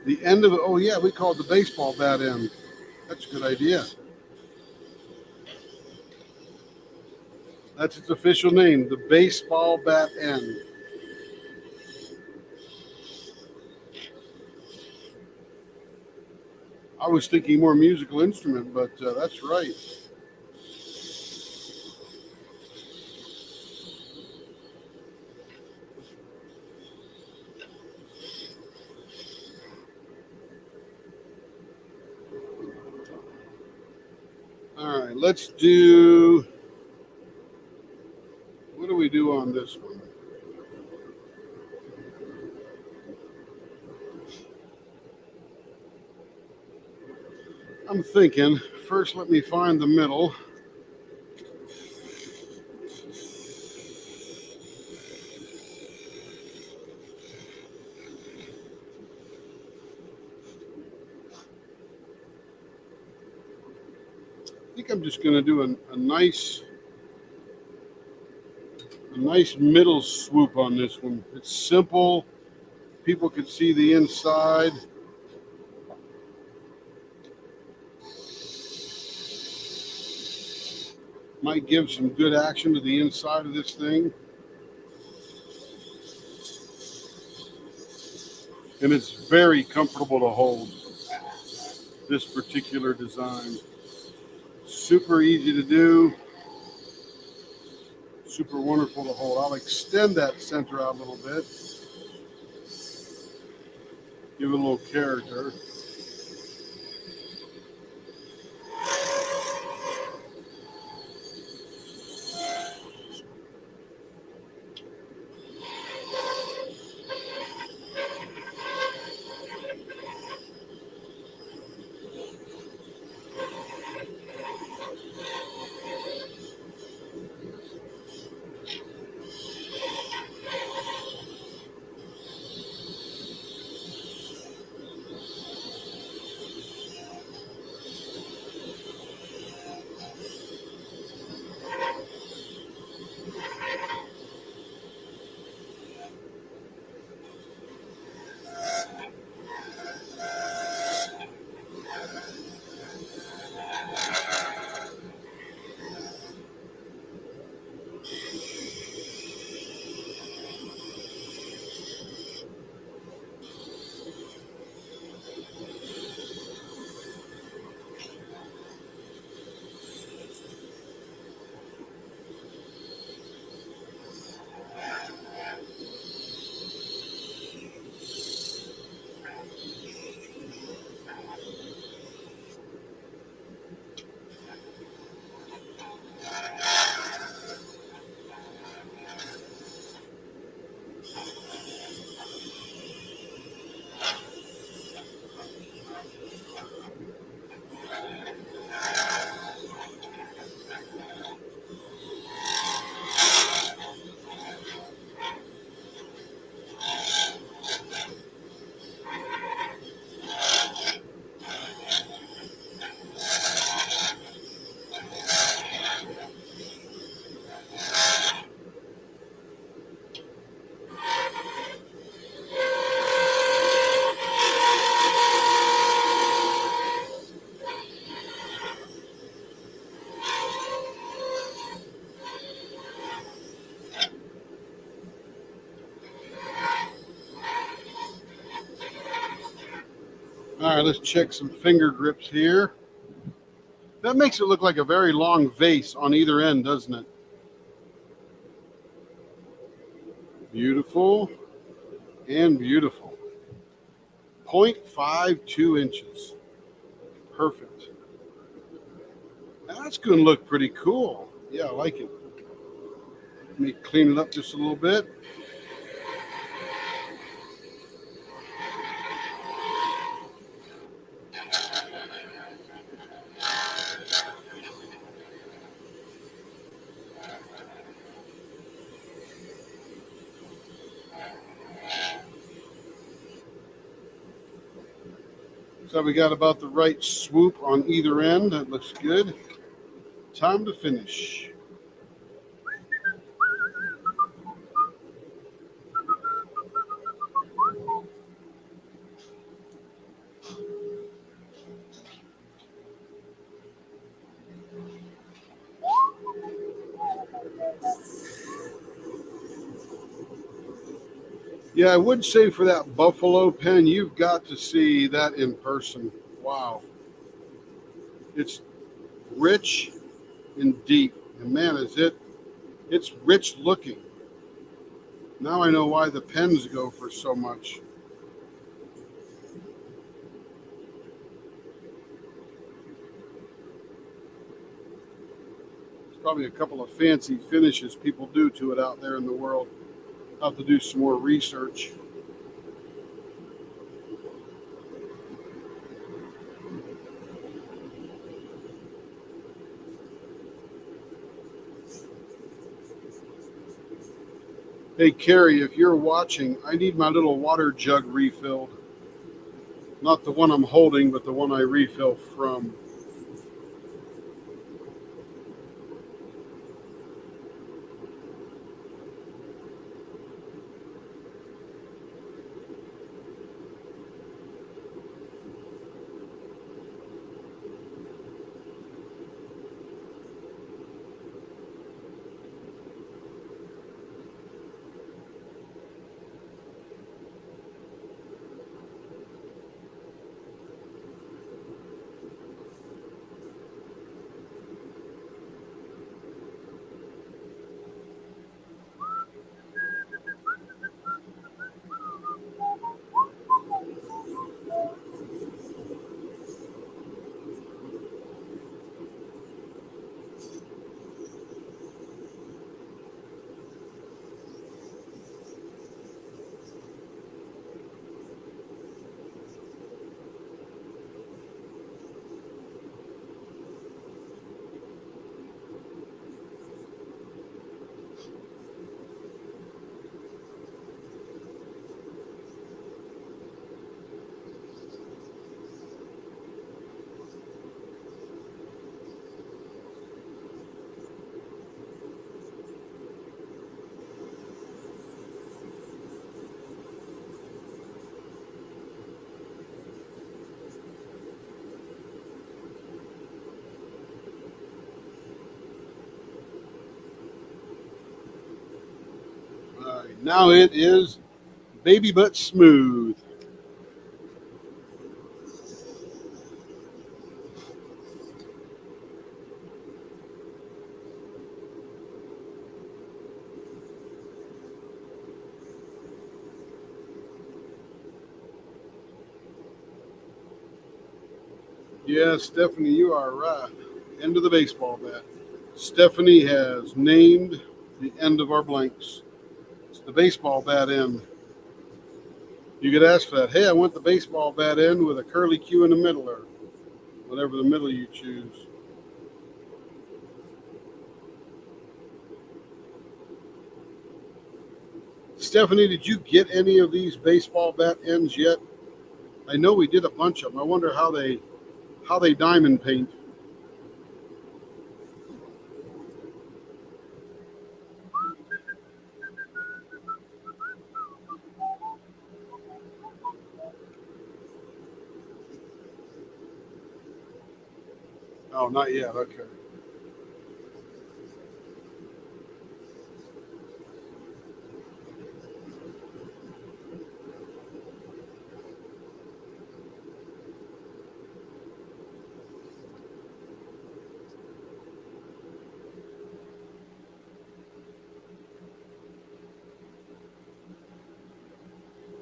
The end of it, oh yeah, we call it the baseball bat end. That's a good idea. That's its official name, the baseball bat end. I was thinking more musical instrument, but that's right. All right, let's do, what do we do on this one? I'm thinking, first let me find the middle. I think I'm just going to do a nice middle swoop on this one. It's simple. People can see the inside. Might give some good action to the inside of this thing. And it's very comfortable to hold, this particular design. Super easy to do, super wonderful to hold. I'll extend that center out a little bit, give it a little character. All right, let's check some finger grips here. That makes it look like a very long vase on either end, doesn't it? Beautiful and beautiful. 0.52 inches. Perfect. That's going to look pretty cool. Yeah, I like it. Let me clean it up just a little bit. So we got about the right swoop on either end. That looks good. Time to finish. Yeah, I would say for that buffalo pen, you've got to see that in person. Wow. It's rich and deep. And man, it's rich looking. Now I know why the pens go for so much. There's probably a couple of fancy finishes people do to it out there in the world. I'll have to do some more research. Hey, Carrie, if you're watching, I need my little water jug refilled. Not the one I'm holding, but the one I refill from. Now it is baby butt smooth. Yeah, Stephanie, you are right. End of the baseball bat. Stephanie has named the end of our blanks. It's the baseball bat end. You could ask for that. Hey, I want the baseball bat end with a curly Q in the middle, or whatever the middle you choose. Stephanie, did you get any of these baseball bat ends yet? I know we did a bunch of them. I wonder how they diamond paint. Oh, not yet. Okay.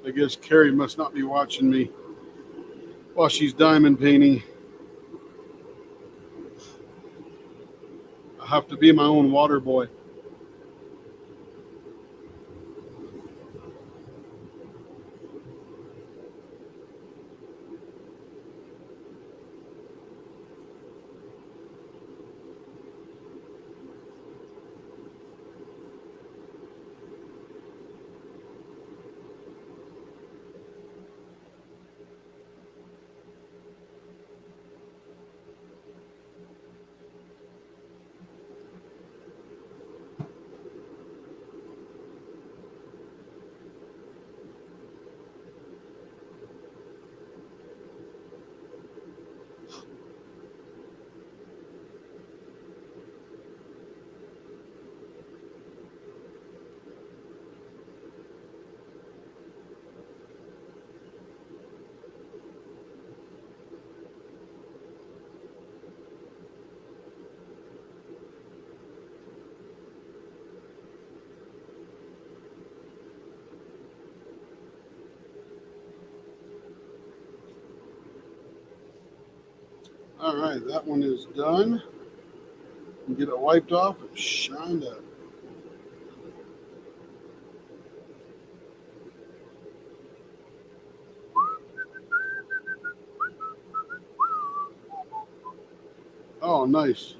I guess Carrie must not be watching me while she's diamond painting. I have to be my own water boy. All right, that one is done. Get it wiped off and shined up. Oh, nice.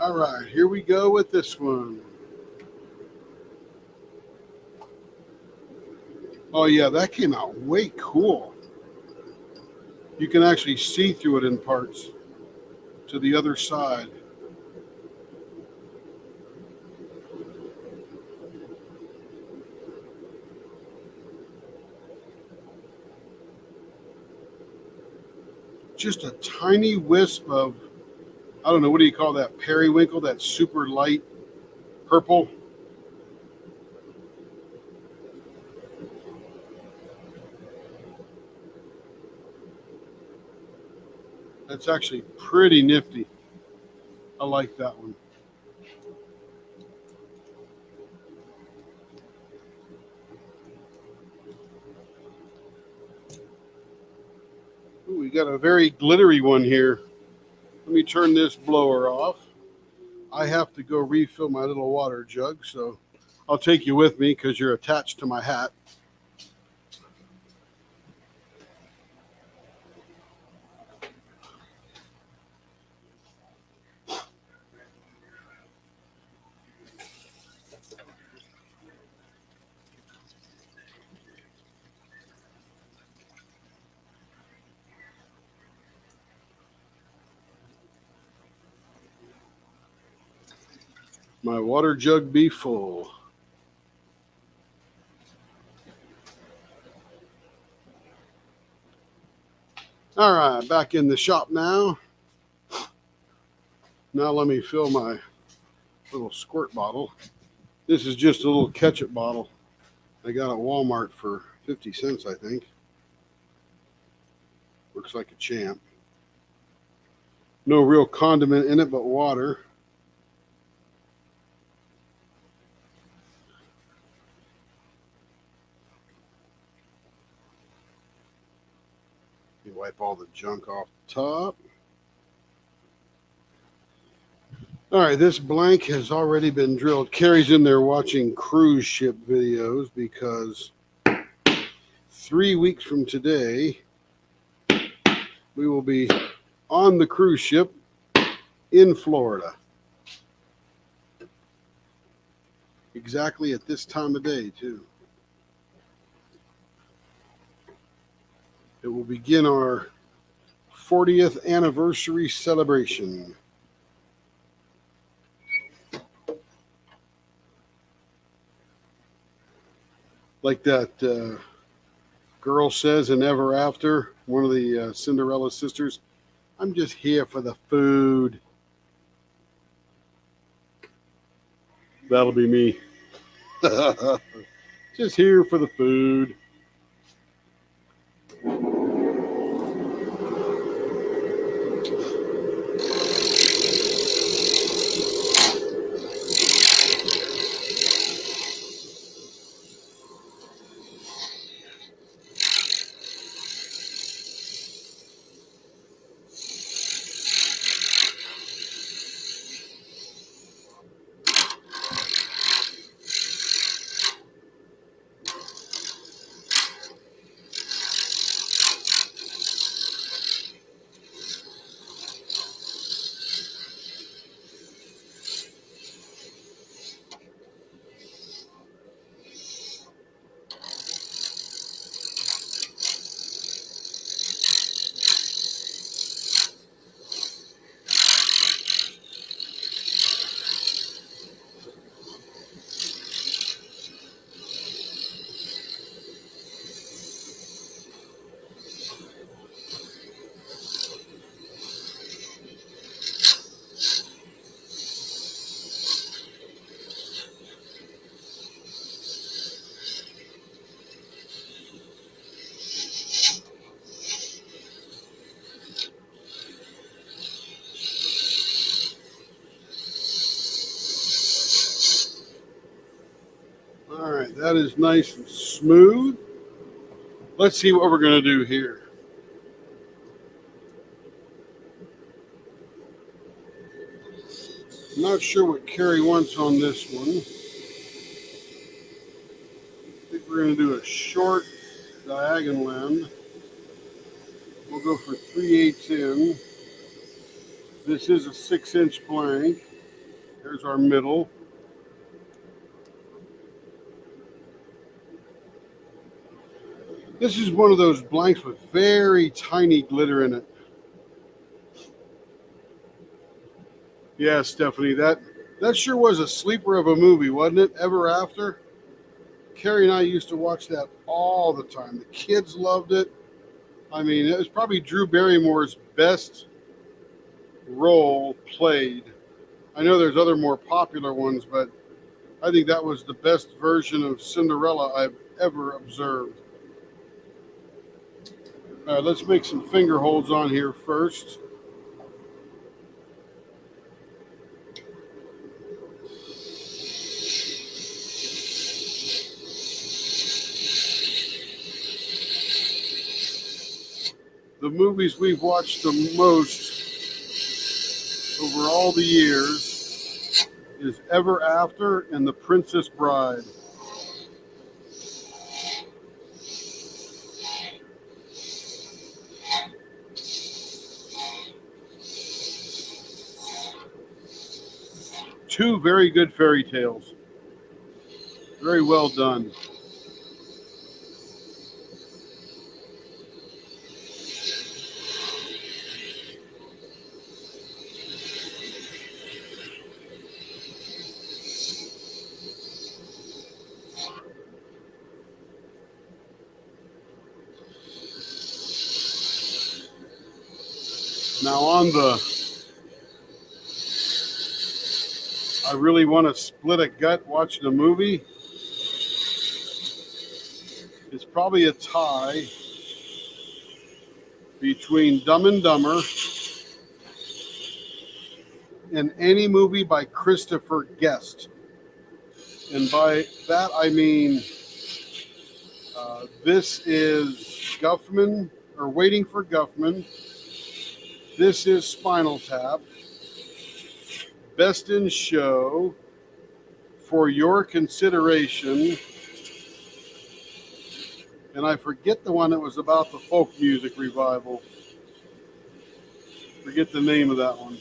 All right, here we go with this one. Oh, yeah, that came out way cool. You can actually see through it in parts to the other side. Just a tiny wisp of, I don't know, what do you call that? Periwinkle, that super light purple. That's actually pretty nifty. I like that one. Ooh, we got a very glittery one here. Let me turn this blower off. I have to go refill my little water jug, so I'll take you with me because you're attached to my hat. My water jug be full. All right, back in the shop now. Now let me fill my little squirt bottle. This is just a little ketchup bottle I got at Walmart for 50 cents, I think. Looks like a champ. No real condiment in it but water. You wipe all the junk off the top. All right, this blank has already been drilled. Carrie's in there watching cruise ship videos because 3 weeks from today, we will be on the cruise ship in Florida. Exactly at this time of day, too. It will begin our 40th anniversary celebration. Like that girl says in Ever After, one of the Cinderella sisters, I'm just here for the food. That'll be me. Just here for the food. All right, that is nice and smooth. Let's see what we're going to do here. I'm not sure what Carrie wants on this one. I think we're going to do a short diagonal end. We'll go for 3/8 in. This is a 6-inch blank. There's our middle. This is one of those blanks with very tiny glitter in it. Yeah, Stephanie, that sure was a sleeper of a movie, wasn't it? Ever After? Carrie and I used to watch that all the time. The kids loved it. I mean, it was probably Drew Barrymore's best role played. I know there's other more popular ones, but I think that was the best version of Cinderella I've ever observed. All right, let's make some finger holds on here first. The movies we've watched the most over all the years is Ever After and The Princess Bride. Two very good fairy tales. Very well done. Now on the, I really want to split a gut watching a movie. It's probably a tie between Dumb and Dumber and any movie by Christopher Guest. And by that I mean this is Guffman, or Waiting for Guffman. This is Spinal Tap. Best in Show, For Your Consideration. And I forget the one that was about the folk music revival. Forget the name of that one.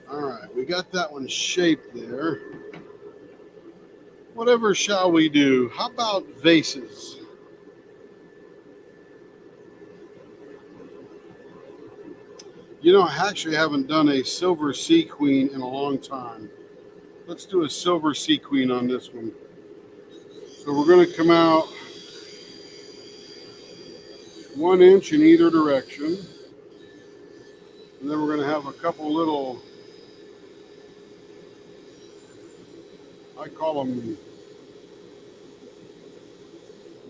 All right, we got that one shaped there. Whatever shall we do? How about vases? You know, I actually haven't done a silver sea queen in a long time. Let's do a silver sea queen on this one. So we're going to come out 1 inch in either direction. And then we're going to have a couple little, I call them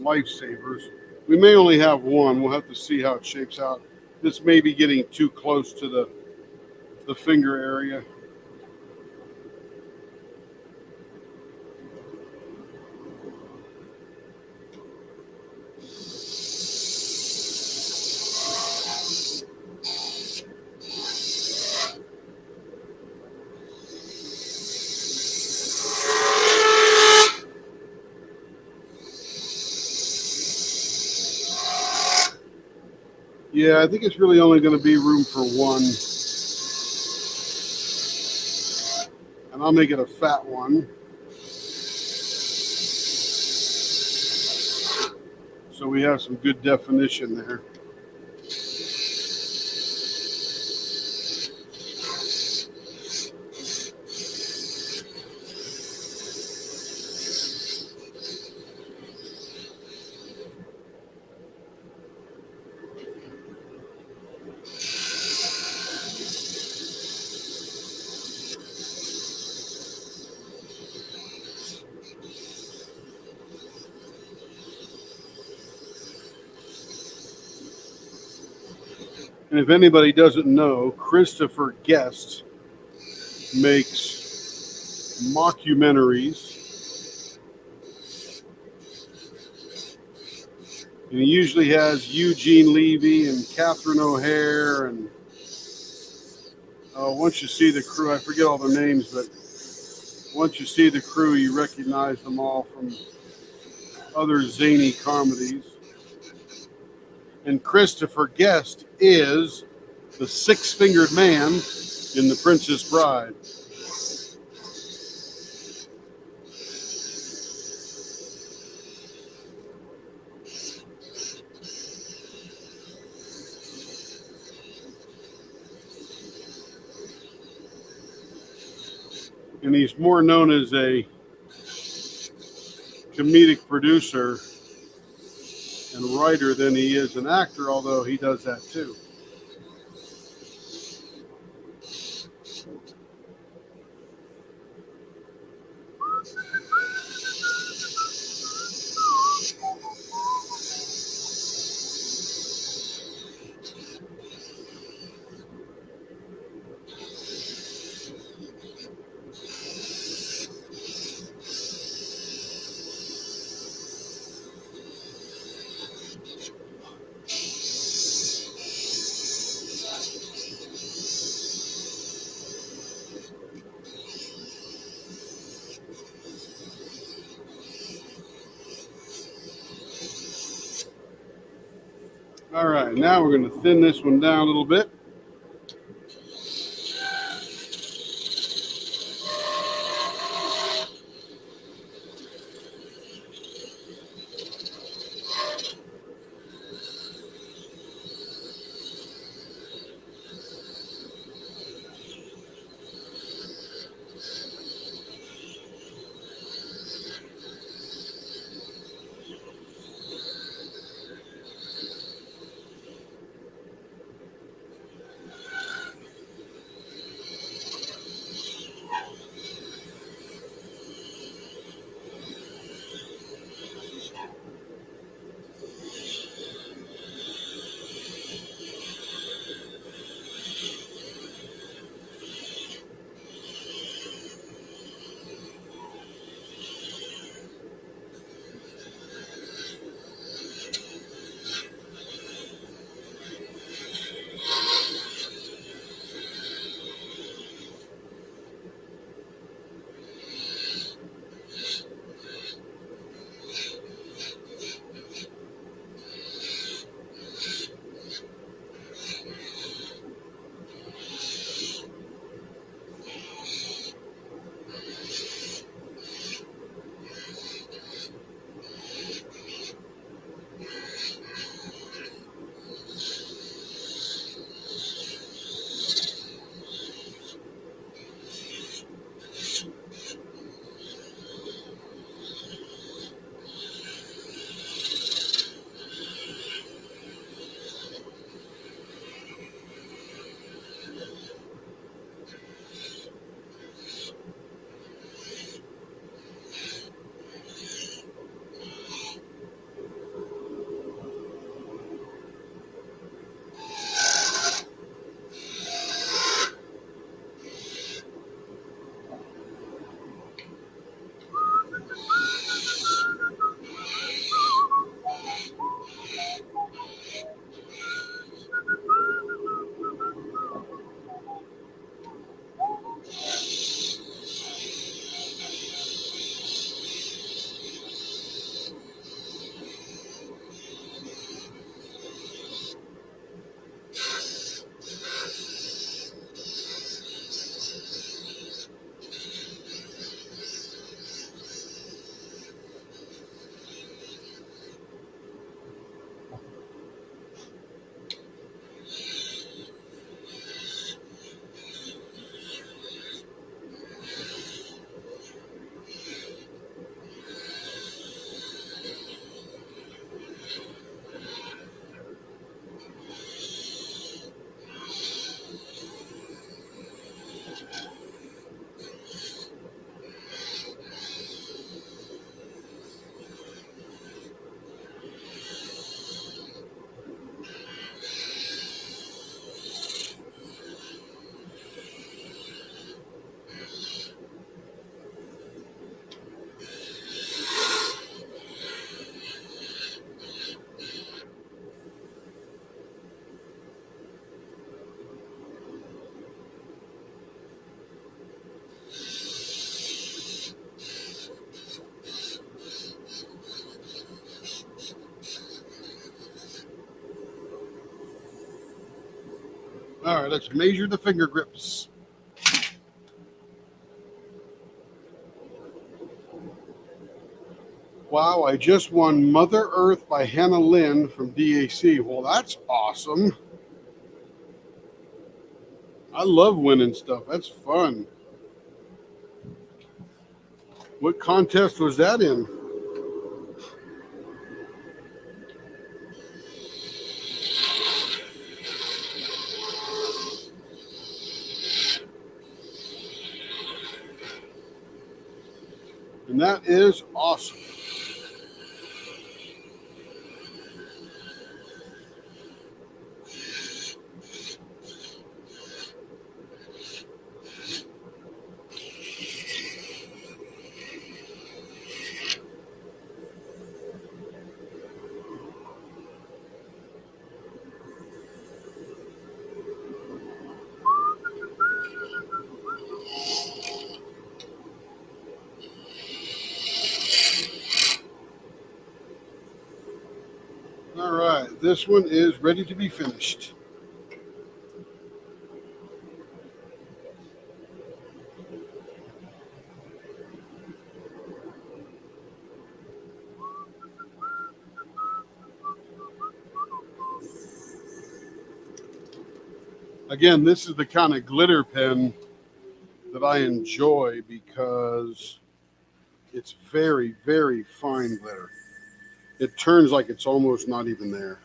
lifesavers. We may only have one. We'll have to see how it shapes out. This may be getting too close to the finger area. Yeah, I think it's really only going to be room for one. And I'll make it a fat one. So we have some good definition there. And if anybody doesn't know, Christopher Guest makes mockumentaries. And he usually has Eugene Levy and Catherine O'Hare. And once you see the crew, I forget all their names, but once you see the crew, you recognize them all from other zany comedies. And Christopher Guest is the six-fingered man in The Princess Bride. And he's more known as a comedic producer and writer than he is an actor, although he does that too. All right, now we're going to thin this one down a little bit. All right, let's measure the finger grips. Wow, I just won Mother Earth by Hannah Lynn from DAC. Well, that's awesome. I love winning stuff. That's fun. What contest was that in? And that is awesome. All right, this one is ready to be finished. Again, this is the kind of glitter pen that I enjoy because it's very, very fine glitter. It turns like it's almost not even there.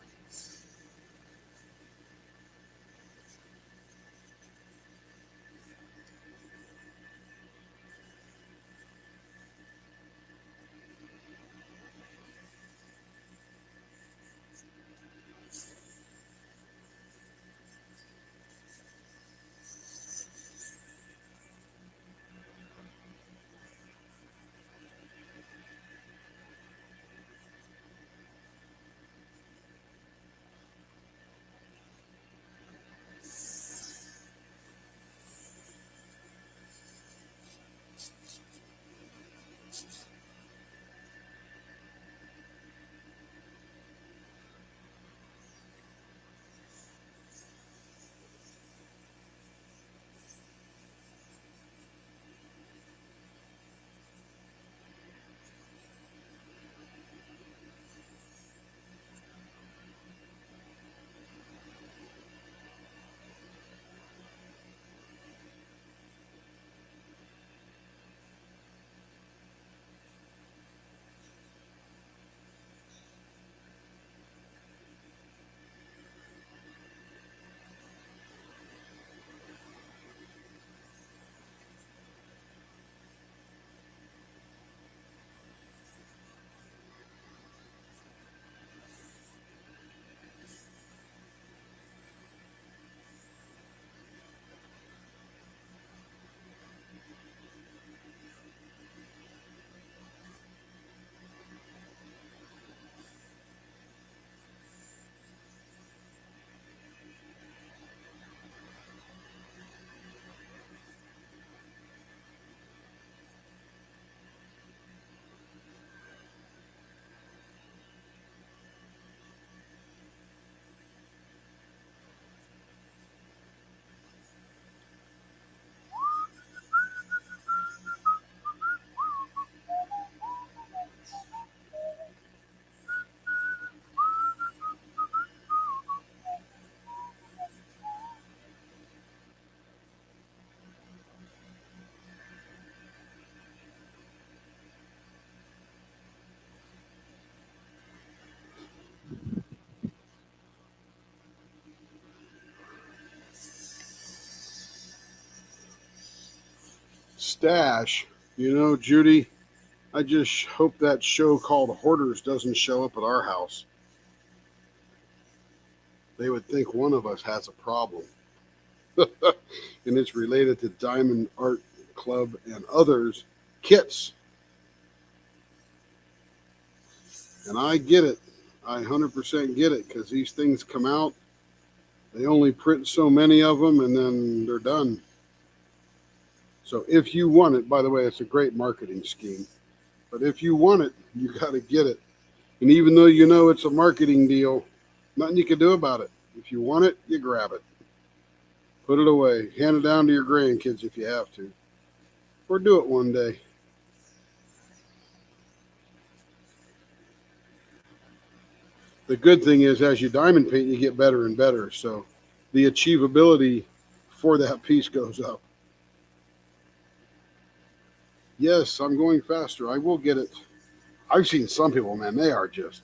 Stash. You know, Judy, I just hope that show called Hoarders doesn't show up at our house. They would think one of us has a problem. And it's related to Diamond Art Club and others kits. And I get it. I 100% get it because these things come out. They only print so many of them and then they're done. So if you want it, by the way, it's a great marketing scheme. But if you want it, you got to get it. And even though you know it's a marketing deal, nothing you can do about it. If you want it, you grab it. Put it away. Hand it down to your grandkids if you have to. Or do it one day. The good thing is, as you diamond paint, you get better and better. So the achievability for that piece goes up. Yes, I'm going faster. I will get it. I've seen some people, man, they are just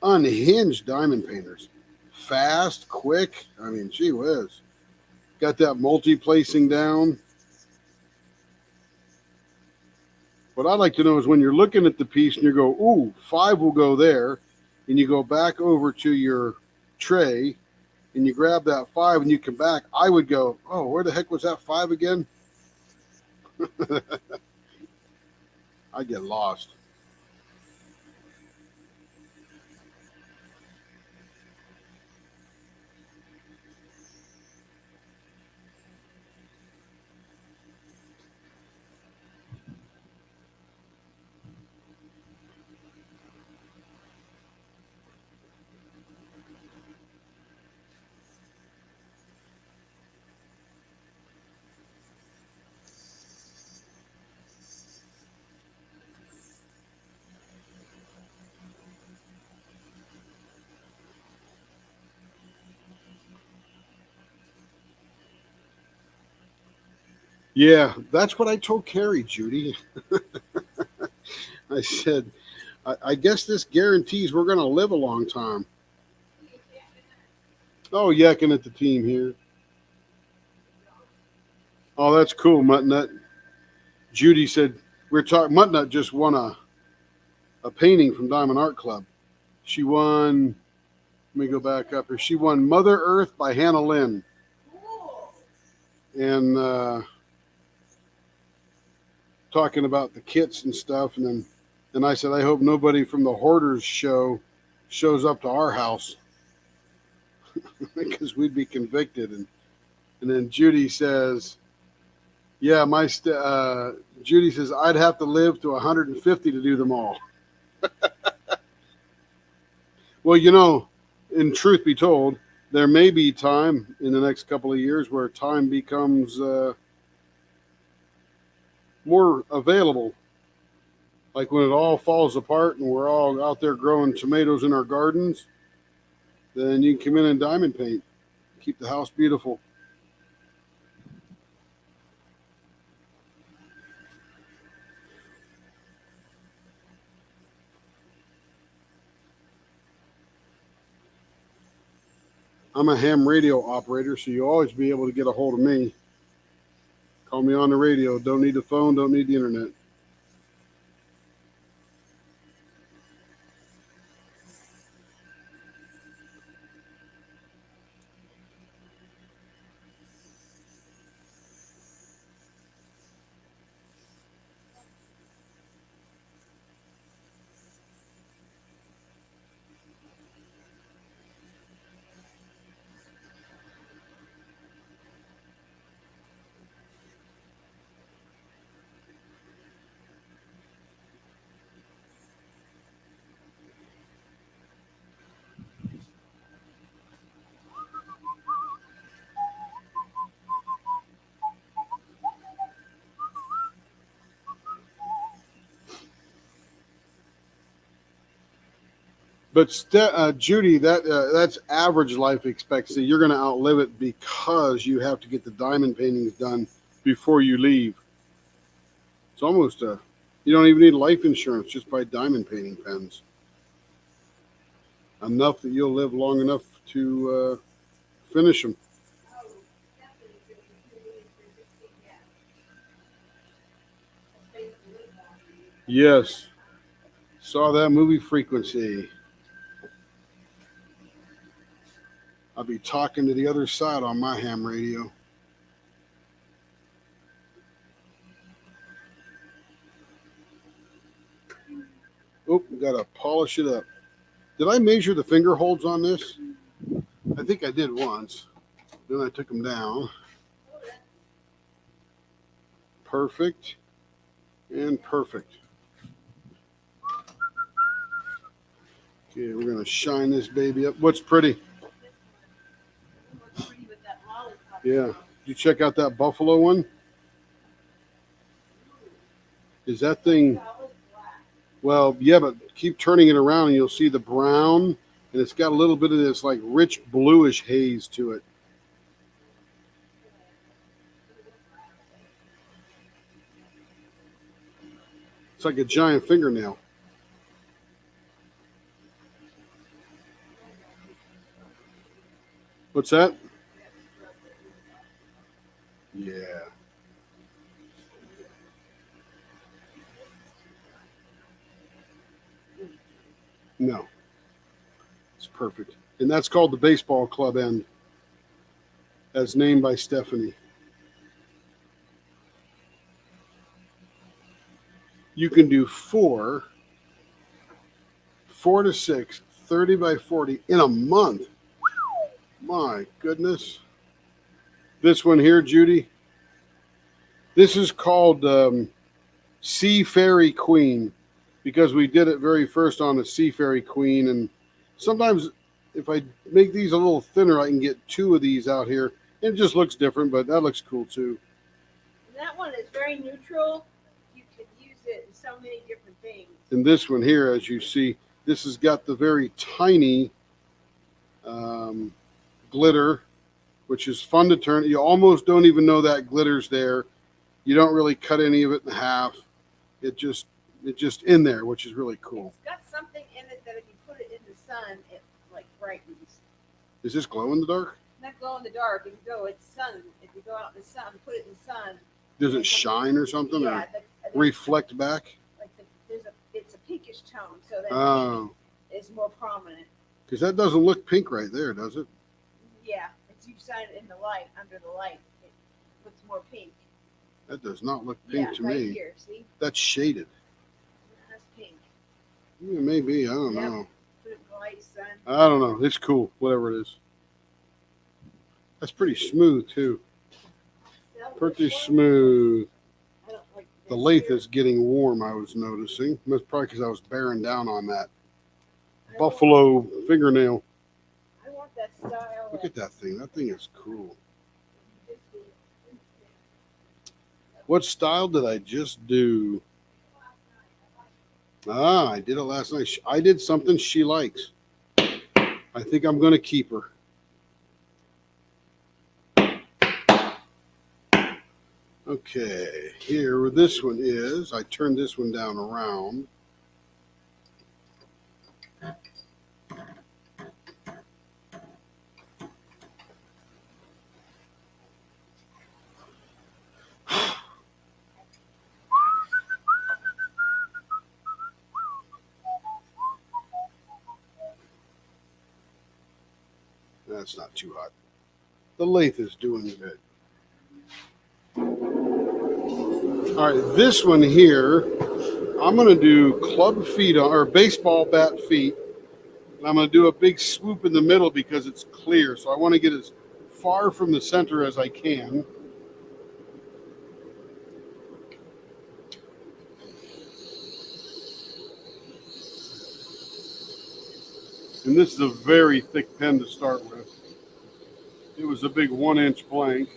unhinged diamond painters. Fast, quick. I mean, gee whiz. Got that multi placing down. What I'd like to know is when you're looking at the piece and you go, ooh, 5 will go there, and you go back over to your tray and you grab that 5 and you come back, I would go, oh, where the heck was that 5 again? I get lost. Yeah, that's what I told Carrie, Judy. I said, I guess this guarantees we're going to live a long time. Oh, yakking at the team here. Oh, that's cool, Muttnut. Judy said, we're talking, Muttnut just won a painting from Diamond Art Club. She won, let me go back up here. She won Mother Earth by Hannah Lynn. And talking about the kits and stuff. And I said, I hope nobody from the Hoarders show shows up to our house because we'd be convicted. And then Judy says, yeah, Judy says, I'd have to live to 150 to do them all. Well, in truth be told, there may be time in the next couple of years where time becomes more available. Like when it all falls apart and we're all out there growing tomatoes in our gardens, then you can come in and diamond paint, keep the house beautiful. I'm a ham radio operator, so you'll always be able to get a hold of me. Call me on the radio. Don't need the phone, don't need the internet. But Judy, that's average life expectancy. You're going to outlive it because you have to get the diamond paintings done before you leave. It's almost you don't even need life insurance just by diamond painting pens. Enough that you'll live long enough to finish them. Yes, saw that movie Frequency. I'll be talking to the other side on my ham radio. Oh, gotta polish it up. Did I measure the finger holds on this? I think I did once. Then I took them down. Perfect and perfect. Okay, we're gonna shine this baby up. What's pretty? Yeah. Did you check out that buffalo one? Is that thing? Well, yeah, but keep turning it around and you'll see the brown, and it's got a little bit of this like rich bluish haze to it. Looks like a giant fingernail. What's that? Yeah. No, it's perfect. And that's called the baseball club end, as named by Stephanie. You can do four to six, 30 by 40 in a month. My goodness. This one here, Judy, this is called Sea Fairy Queen because we did it very first on a Sea Fairy Queen. And sometimes if I make these a little thinner, I can get two of these out here. It just looks different, but that looks cool too. And that one is very neutral. You could use it in so many different things. And this one here, as you see, this has got the very tiny um, glitter, which is fun to turn. You almost don't even know that glitter's there. You don't really cut any of it in half. It just in there, which is really cool. It's got something in it that if you put it in the sun, it like brightens. Is this glow in the dark? Not glow in the dark. If you go, it's sun. If you go out in the sun, put it in the sun. Does it shine or something, Yeah, or reflect back? like it's a pinkish tone, so that Oh, pink is more prominent. because that doesn't look pink right there, does it? Yeah, if you shine it in the light, under the light, it looks more pink. That does not look pink Yeah, to right me. here, see? That's shaded. That's pink. Yeah, maybe. I don't Yep. know. Put it in the light, sun. I don't know. It's cool, whatever it is. That's pretty smooth too. Pretty smooth. I don't like The this lathe here. is getting warm, I was noticing. That's probably because I was bearing down on that I buffalo fingernail. I want that style. Look at that thing. That thing is cool. that- What style did I just do? Ah, I did it last night. I did something she likes. I think I'm going to keep her. Okay, here where this one is, I turned this one down around. That's not too hot. The lathe is doing good. All right, this one here, I'm going to do club feet or baseball bat feet. And I'm going to do a big swoop in the middle because it's clear. So I want to get as far from the center as I can. And this is a very thick pen to start with. It was a big 1-inch blank.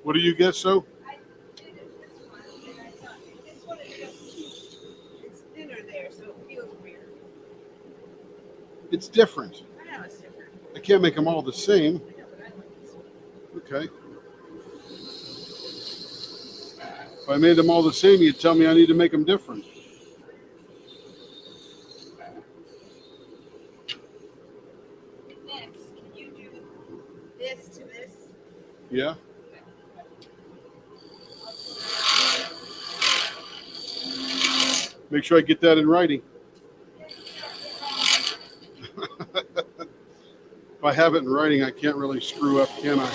What do you guess, so? I did it this one, and I thought this one is just it's thinner there, so it feels weird. It's different. I know it's different. I can't make them all the same. I know, but I like this one. Okay. If I made them all the same, you'd tell me I need to make them different. Next, can you do this to this? Yeah? Make sure I get that in writing. If I have it in writing, I can't really screw up, can I?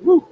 Woo.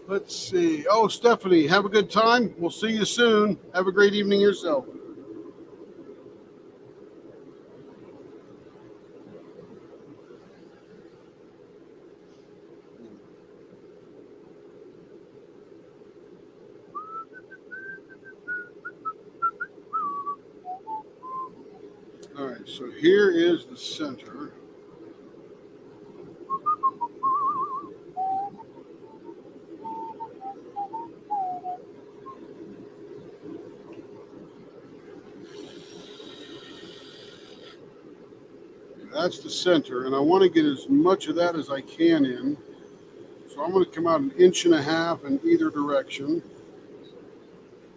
Let's see. Oh, Stephanie, have a good time. We'll see you soon. Have a great evening yourself. All right, so here is the center. That's the center, and I want to get as much of that as I can in. So I'm going to come out 1.5 inches in either direction.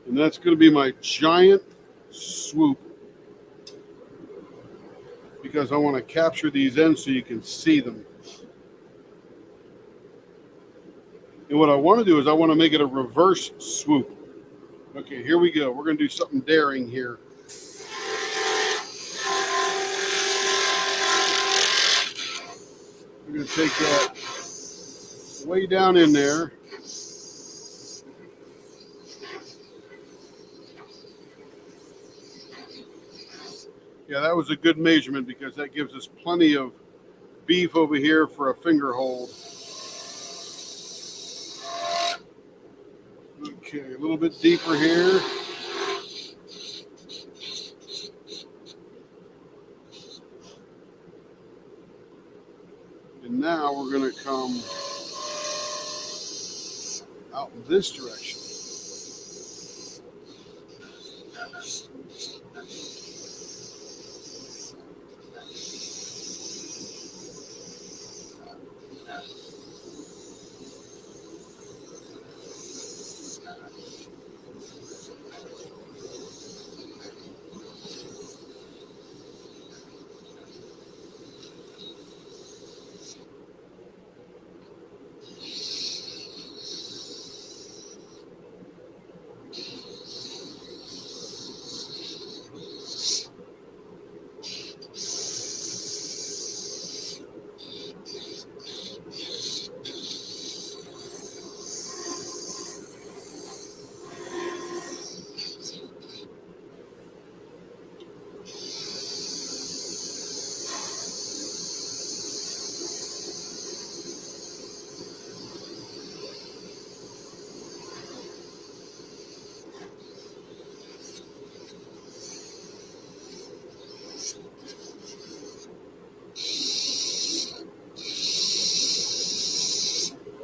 And that's going to be my giant swoop because I want to capture these ends so you can see them. And what I want to do is I want to make it a reverse swoop. Okay, here we go. We're going to do something daring here. We're going to take that way down in there. Yeah, that was a good measurement because that gives us plenty of beef over here for a finger hold. Okay, a little bit deeper here. And now we're going to come out in this direction.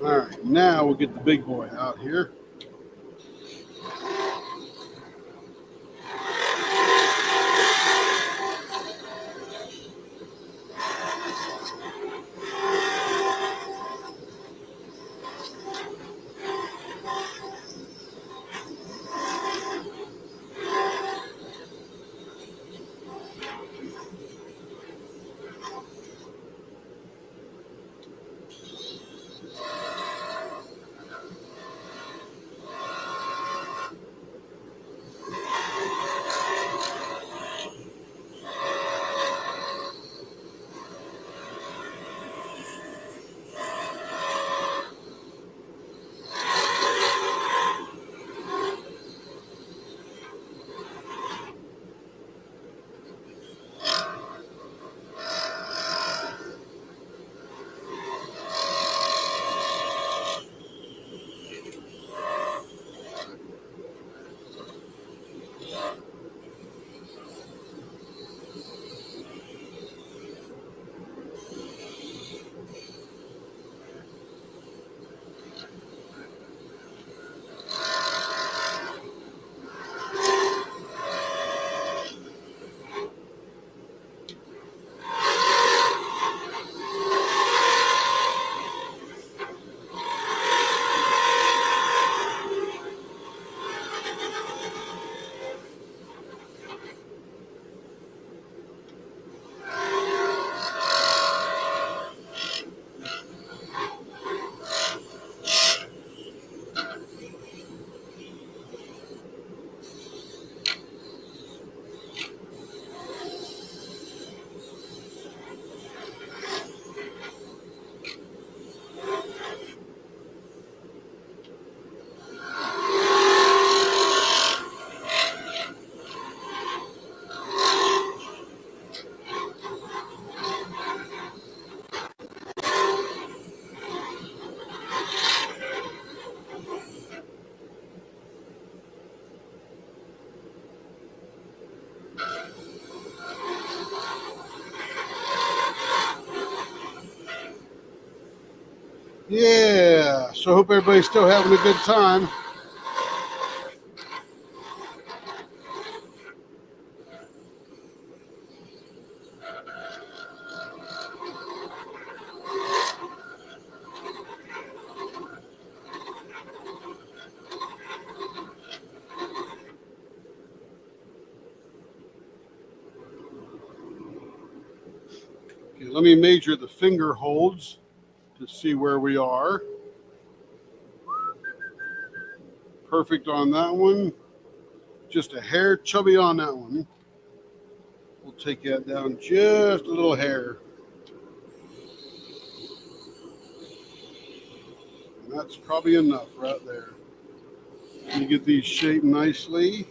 All right, now we'll get the big boy out here. Yeah, so I hope everybody's still having a good time. Okay, let me measure the finger holds to see where we are. Perfect on that one. Just a hair chubby on that one. We'll take that down just a little hair. And that's probably enough right there. You get these shaped nicely.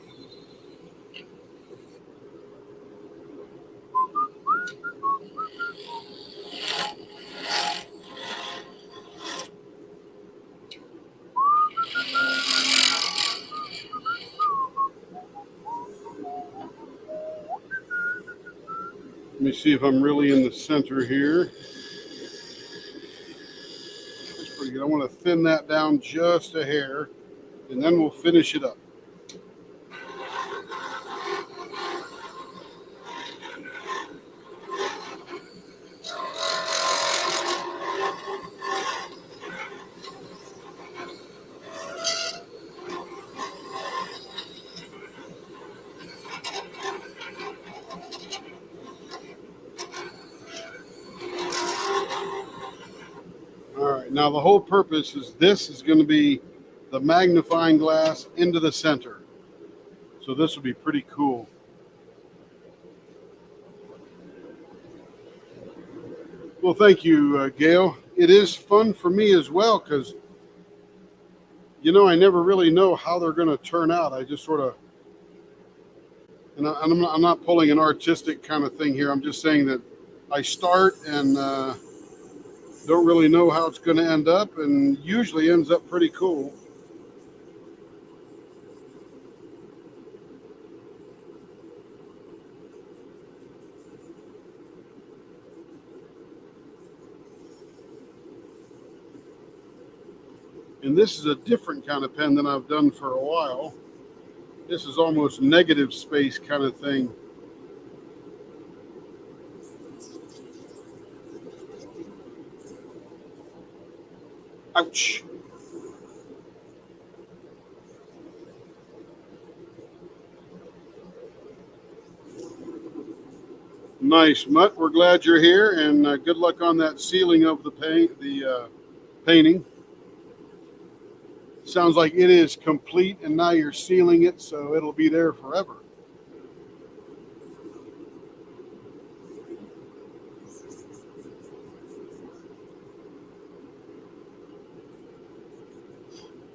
Let me see if I'm really in the center here. That's pretty good. I want to thin that down just a hair, and then we'll finish it up. All right, now the whole purpose is this is going to be the magnifying glass into the center. So this will be pretty cool. Well, thank you, Gail. It is fun for me as well because, I never really know how they're going to turn out. I just sort of, and I'm not pulling an artistic kind of thing here. I'm just saying that I start and don't really know how it's going to end up, and usually ends up pretty cool. And this is a different kind of pen than I've done for a while. This is almost negative space kind of thing. Ouch. Nice, Mutt. We're glad you're here, and good luck on that sealing of the painting. Sounds like it is complete, and now you're sealing it, so it'll be there forever.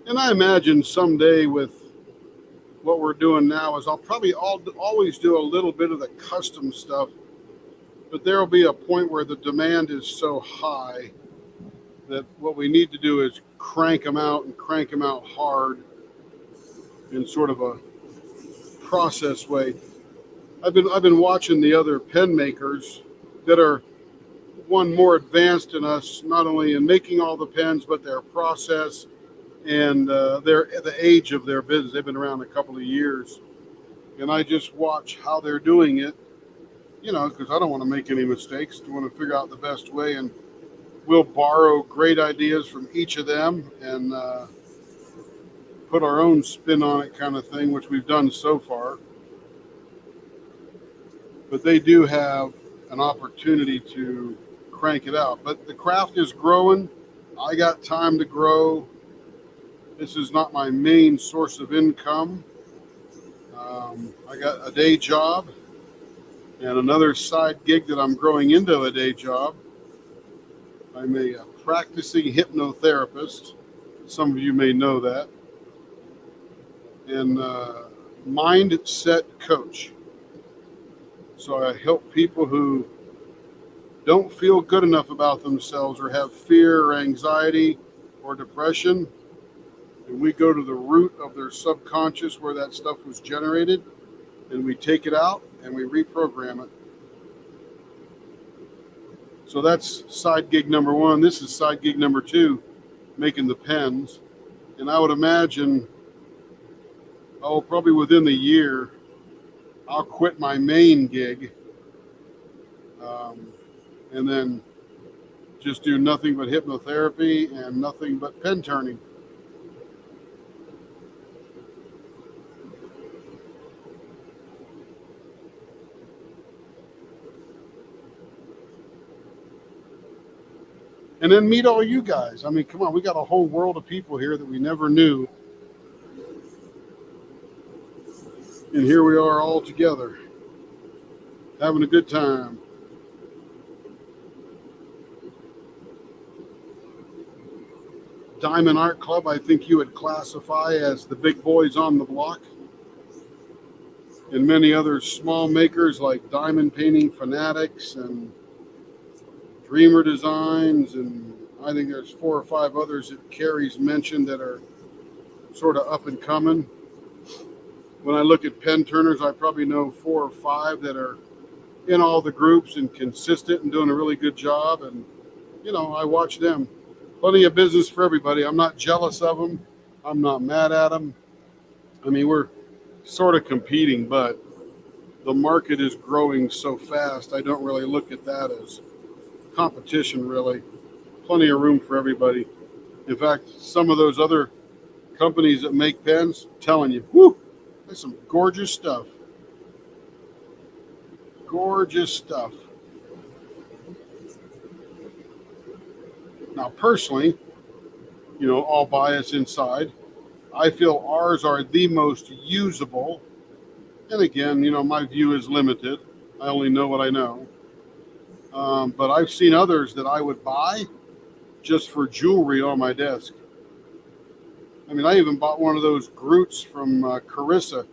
And I imagine someday with what we're doing now is I'll probably always do a little bit of the custom stuff, but there will be a point where the demand is so high that what we need to do is crank them out and crank them out hard in sort of a process way. I've been watching the other pen makers that are one more advanced than us, not only in making all the pens, but their process and the age of their business. They've been around a couple of years, and I just watch how they're doing it, because I don't want to make any mistakes. I want to figure out the best way, and we'll borrow great ideas from each of them and put our own spin on it kind of thing, which we've done so far. But they do have an opportunity to crank it out. But the craft is growing. I got time to grow. This is not my main source of income. I got a day job and another side gig that I'm growing into a day job. I'm a practicing hypnotherapist. Some of you may know that. And mindset coach. So I help people who don't feel good enough about themselves or have fear or anxiety or depression. And we go to the root of their subconscious where that stuff was generated, and we take it out and we reprogram it. So that's side gig number one. This is side gig number two. making the pens. And I would imagine, oh, probably within the year, I'll quit my main gig, um, and then just do nothing but hypnotherapy and nothing but pen turning. And then meet all you guys. I mean, come on, we got a whole world of people here that we never knew. And here we are all together, having a good time. Diamond Art Club, I think you would classify as the big boys on the block. And many other small makers like Diamond Painting Fanatics and Dreamer Designs. And I think there's 4 or 5 others that Carrie's mentioned that are sort of up and coming. When I look at pen turners, I probably know 4 or 5 that are in all the groups and consistent and doing a really good job. And, I watch them. Plenty of business for everybody. I'm not jealous of them. I'm not mad at them. I mean, we're sort of competing, but the market is growing so fast. I don't really look at that as competition, really. Plenty of room for everybody. In fact, some of those other companies that make pens, telling you, whoo, there's some gorgeous stuff. Gorgeous stuff. Now, personally, all bias inside, I feel ours are the most usable. And again, my view is limited. I only know what I know. But I've seen others that I would buy just for jewelry on my desk. I mean, I even bought one of those Groots from Carissa.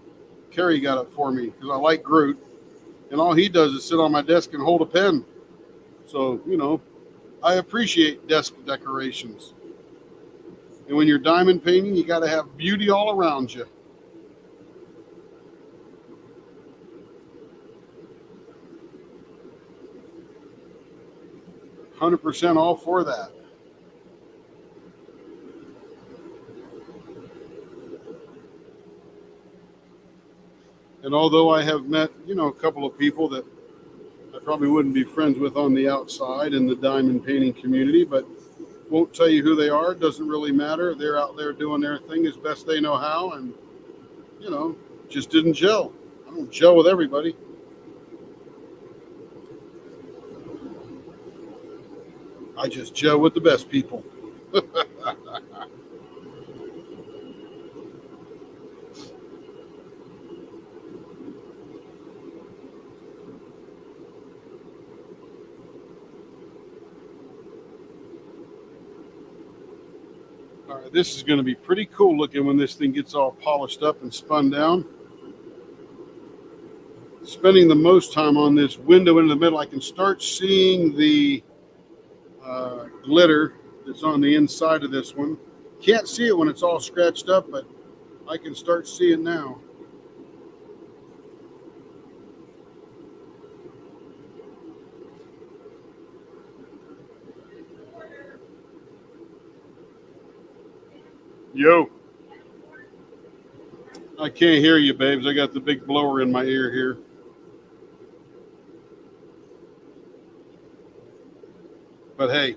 Carrie got it for me because I like Groot. And all he does is sit on my desk and hold a pen. So, I appreciate desk decorations. And when you're diamond painting, you got to have beauty all around you. – 100% all for that. And although I have met, a couple of people that I probably wouldn't be friends with on the outside in the diamond painting community, but won't tell you who they are. Doesn't really matter. They're out there doing their thing as best they know how, and just didn't gel. I don't gel with everybody. I just gel with the best people. All right, this is going to be pretty cool looking when this thing gets all polished up and spun down. Spending the most time on this window in the middle, I can start seeing the glitter that's on the inside of this one. Can't see it when it's all scratched up, but I can start seeing now. Yo. I can't hear you, babes. I got the big blower in my ear here. But hey,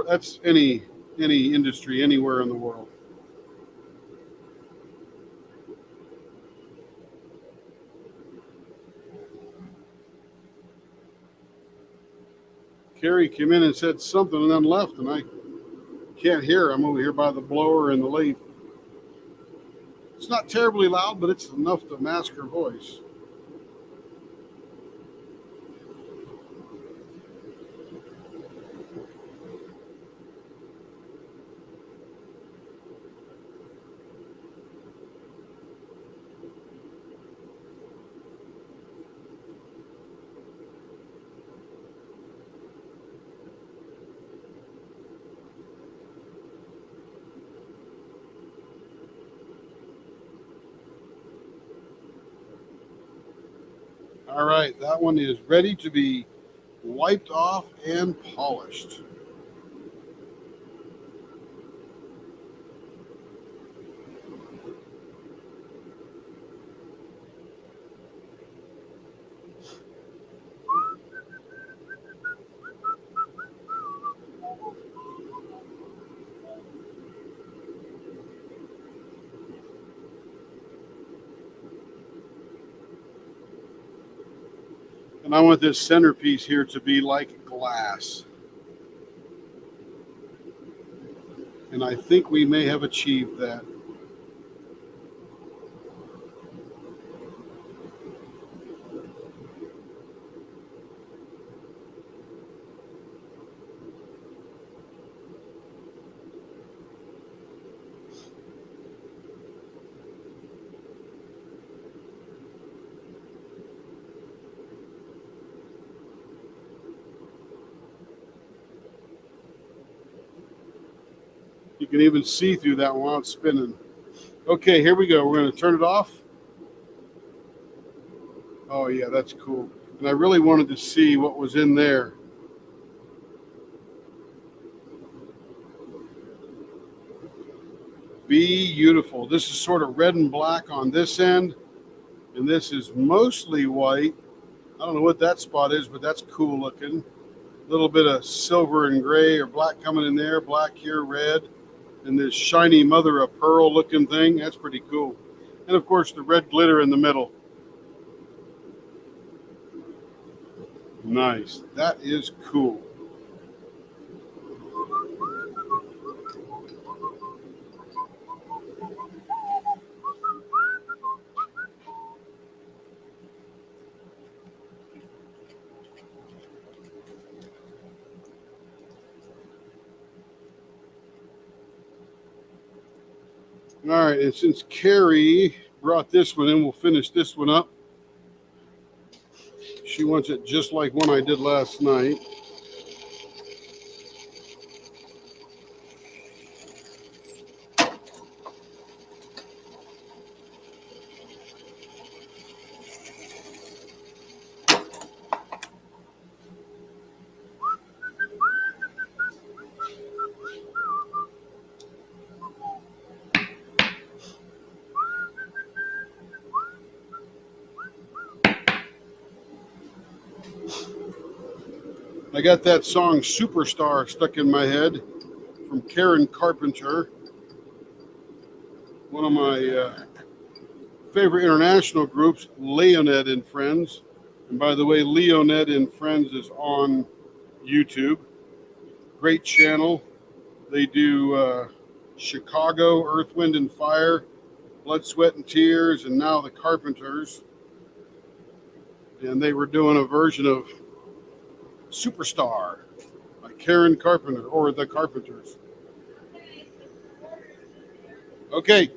that's any industry anywhere in the world. Carrie came in and said something and then left, and I can't hear. I'm over here by the blower and the lathe. It's not terribly loud, but it's enough to mask her voice. All right, that one is ready to be wiped off and polished. And I want this centerpiece here to be like glass. And I think we may have achieved that. You can even see through that while it's spinning. Okay, here we go. We're going to turn it off. Oh, yeah, that's cool. And I really wanted to see what was in there. Beautiful. This is sort of red and black on this end, and this is mostly white. I don't know what that spot is, but that's cool looking. A little bit of silver and gray or black coming in there, black here, red, and this shiny mother of pearl looking thing. That's pretty cool. And of course, the red glitter in the middle. Nice. That is cool. All right, and since Carrie brought this one in, we'll finish this one up. She wants it just like one I did last night. I got that song Superstar stuck in my head from Karen Carpenter, one of my favorite international groups, Leonette and Friends. And by the way, Leonette and Friends is on YouTube. Great channel. They do Chicago, Earth, Wind, and Fire, Blood, Sweat, and Tears, and now the Carpenters. And they were doing a version of Superstar by Karen Carpenter or the Carpenters. Okay.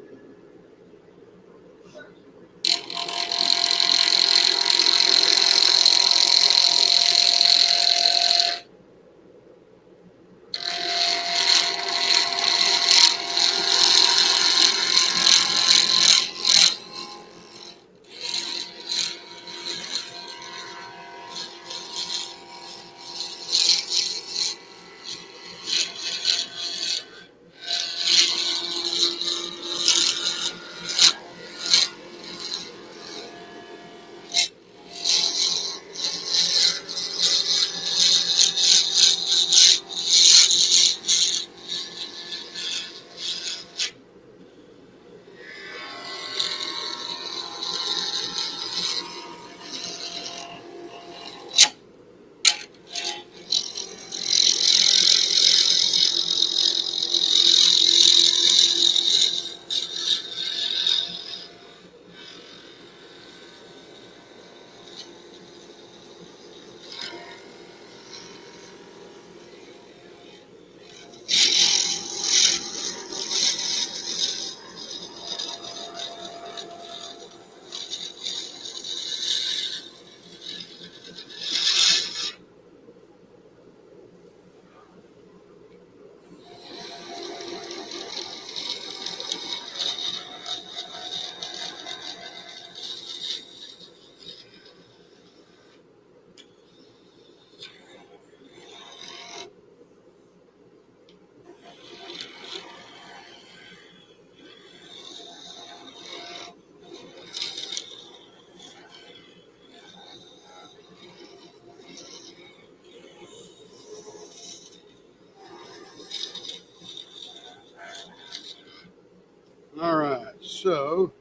All right. So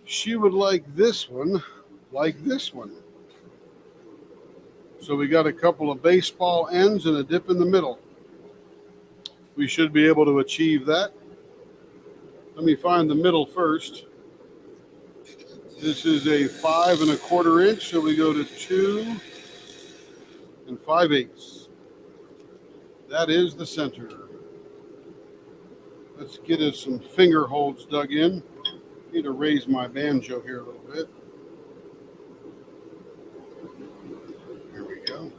she would like this one. So we got a couple of baseball ends and a dip in the middle. We should be able to achieve that. Let me find the middle first. This is a 5 1/4 inch, so we go to 2 5/8. That is the center. Let's get us some finger holds dug in. Need to raise my banjo here a little bit. There we go.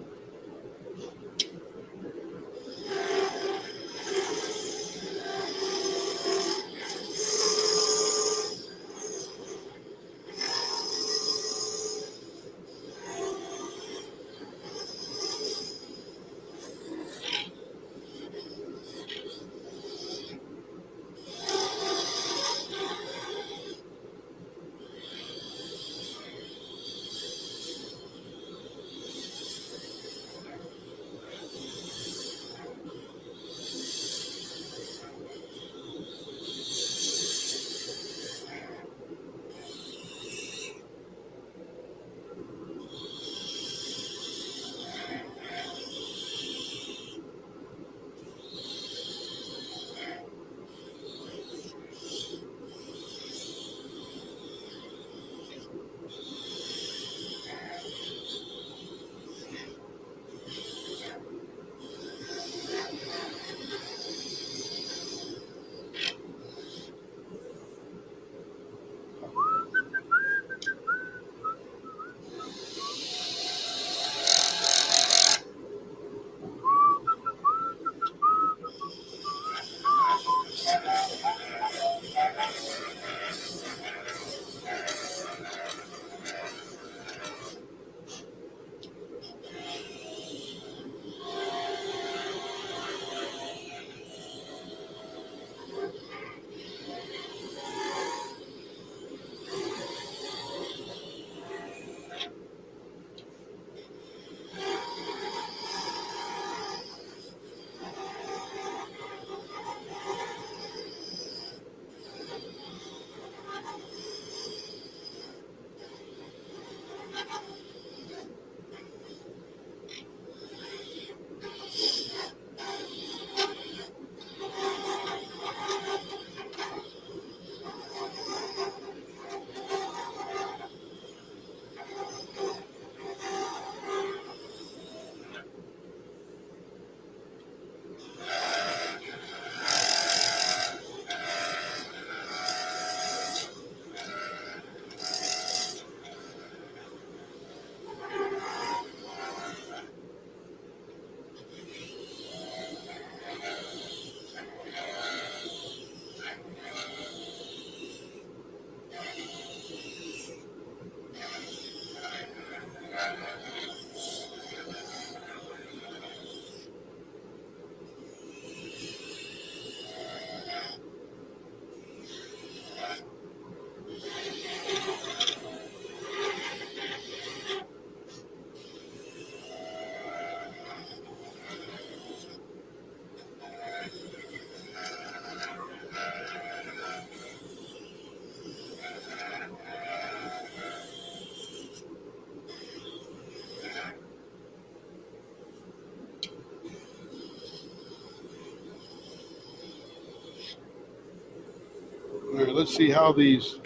All right, let's see how these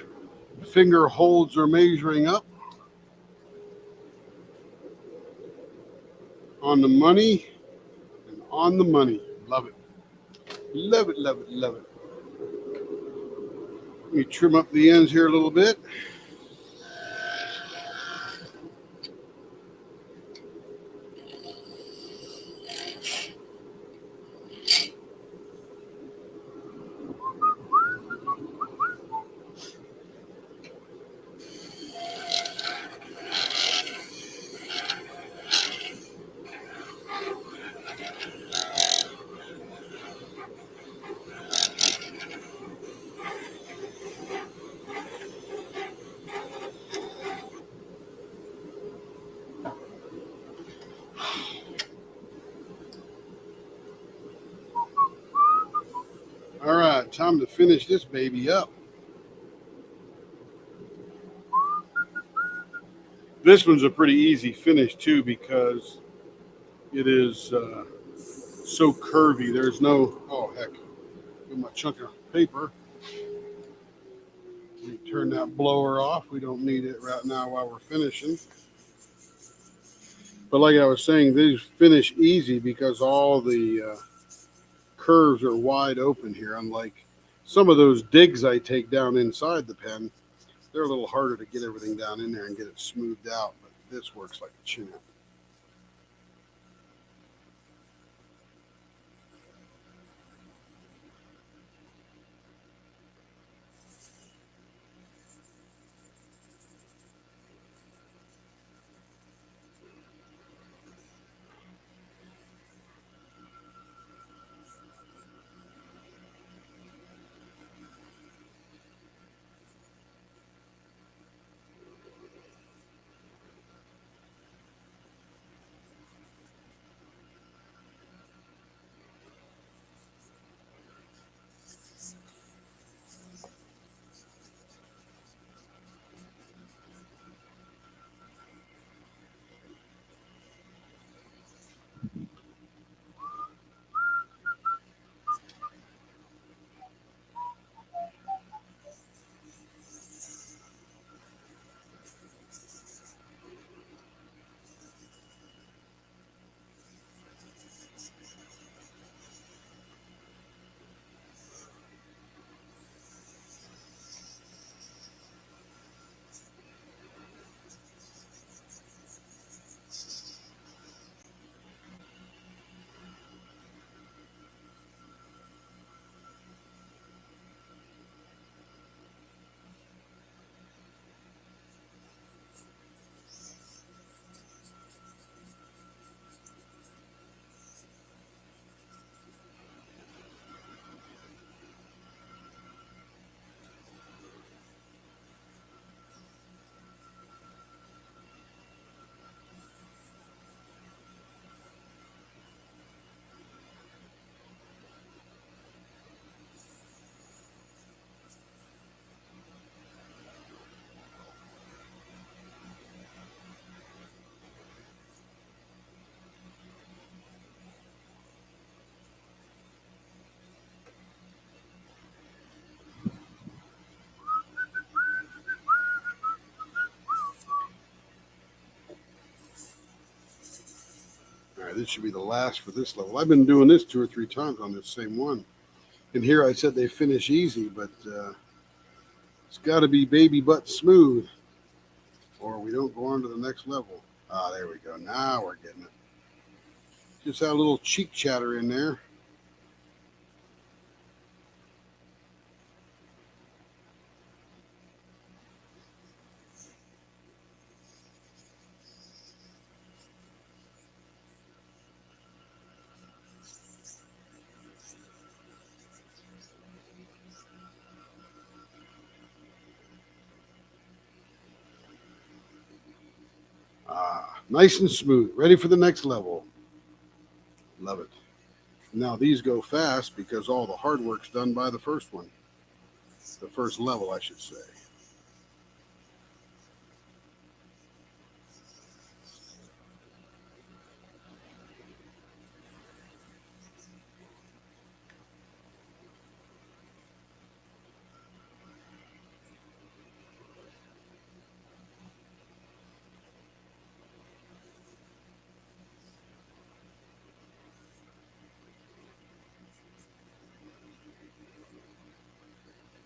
finger holds are measuring up. On the money and on the money. Love it. Love it, love it, love it. Let me trim up the ends here a little bit. All right, time to finish this baby up. This one's a pretty easy finish too because it is so curvy. There's no, oh heck, get my chunk of paper. Let me turn that blower off. We don't need it right now while we're finishing. But like I was saying, these finish easy because all the curves are wide open here. Unlike some of those digs I take down inside the pen, they're a little harder to get everything down in there and get it smoothed out. But this works like a champ. All right, this should be the last for this level. I've been doing this 2 or 3 times on this same one. And here I said they finish easy, but it's got to be baby butt smooth or we don't go on to the next level. Ah, there we go. Now we're getting it. Just had a little cheek chatter in there. Ah, nice and smooth. Ready for the next level. Love it. Now these go fast because all the hard work's done by the first one. The first level, I should say.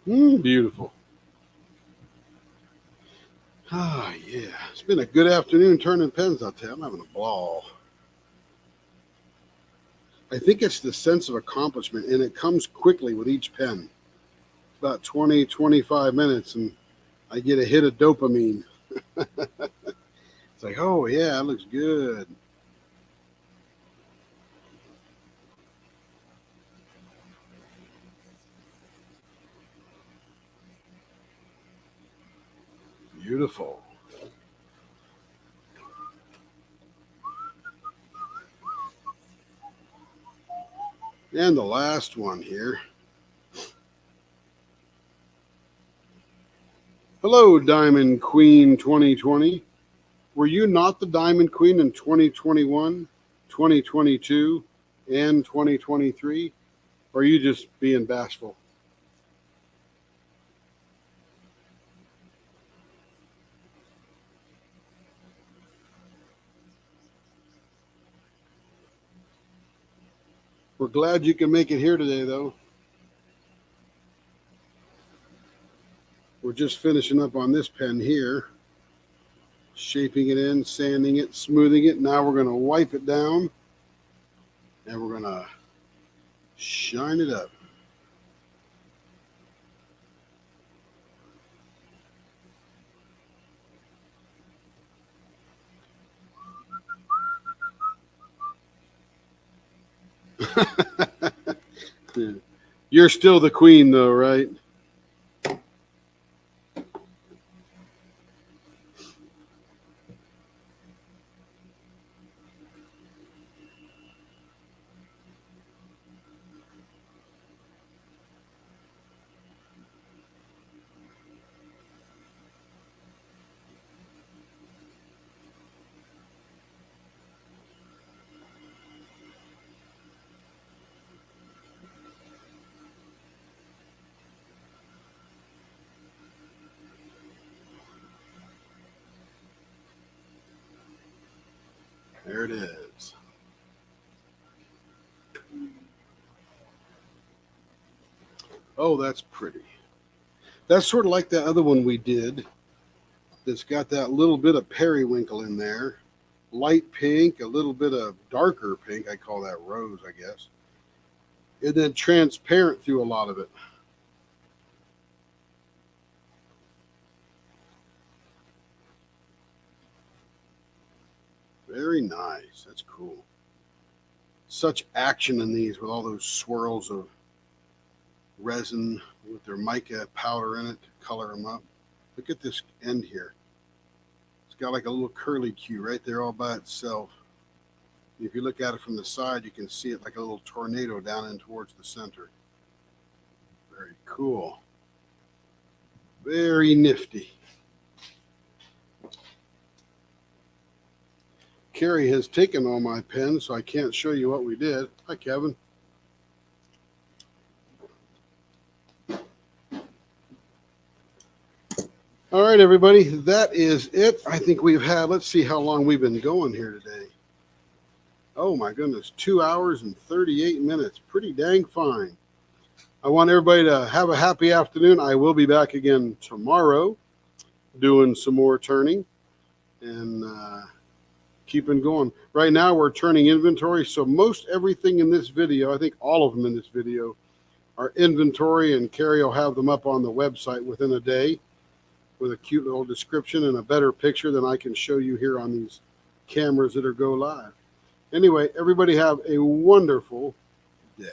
Beautiful. Ah, yeah. It's been a good afternoon turning pens, I'll tell you. I'm having a ball. I think it's the sense of accomplishment, and it comes quickly with each pen. About 20, 25 minutes, and I get a hit of dopamine. It's like, oh, yeah, that looks good. Beautiful. And the last one here. Hello, Diamond Queen 2020. Were you not the Diamond Queen in 2021, 2022, and 2023? Or are you just being bashful? We're glad you can make it here today, though. We're just finishing up on this pen here, shaping it in, sanding it, smoothing it. Now we're going to wipe it down and we're going to shine it up. You're still the queen, though, right? There it is. Oh, that's pretty. That's sort of like that other one we did that's got that little bit of periwinkle in there. Light pink, a little bit of darker pink. I call that rose, I guess. And then transparent through a lot of it. Very nice. That's cool. Such action in these with all those swirls of resin with their mica powder in it to color them up. Look at this end here. It's got like a little curly Q right there all by itself. If you look at it from the side, you can see it like a little tornado down in towards the center. Very cool. Very nifty. Carrie has taken all my pens, so I can't show you what we did. Hi, Kevin. All right, everybody, that is it. I think we've had, let's see how long we've been going here today. Oh my goodness, 2 hours and 38 minutes. Pretty dang fine. I want everybody to have a happy afternoon. I will be back again tomorrow doing some more turning and keeping going. Right now we're turning inventory, so most everything in this video, I think all of them in this video, are inventory, and Carrie will have them up on the website within a day with a cute little description and a better picture than I can show you here on these cameras that are go live. Anyway, everybody have a wonderful day.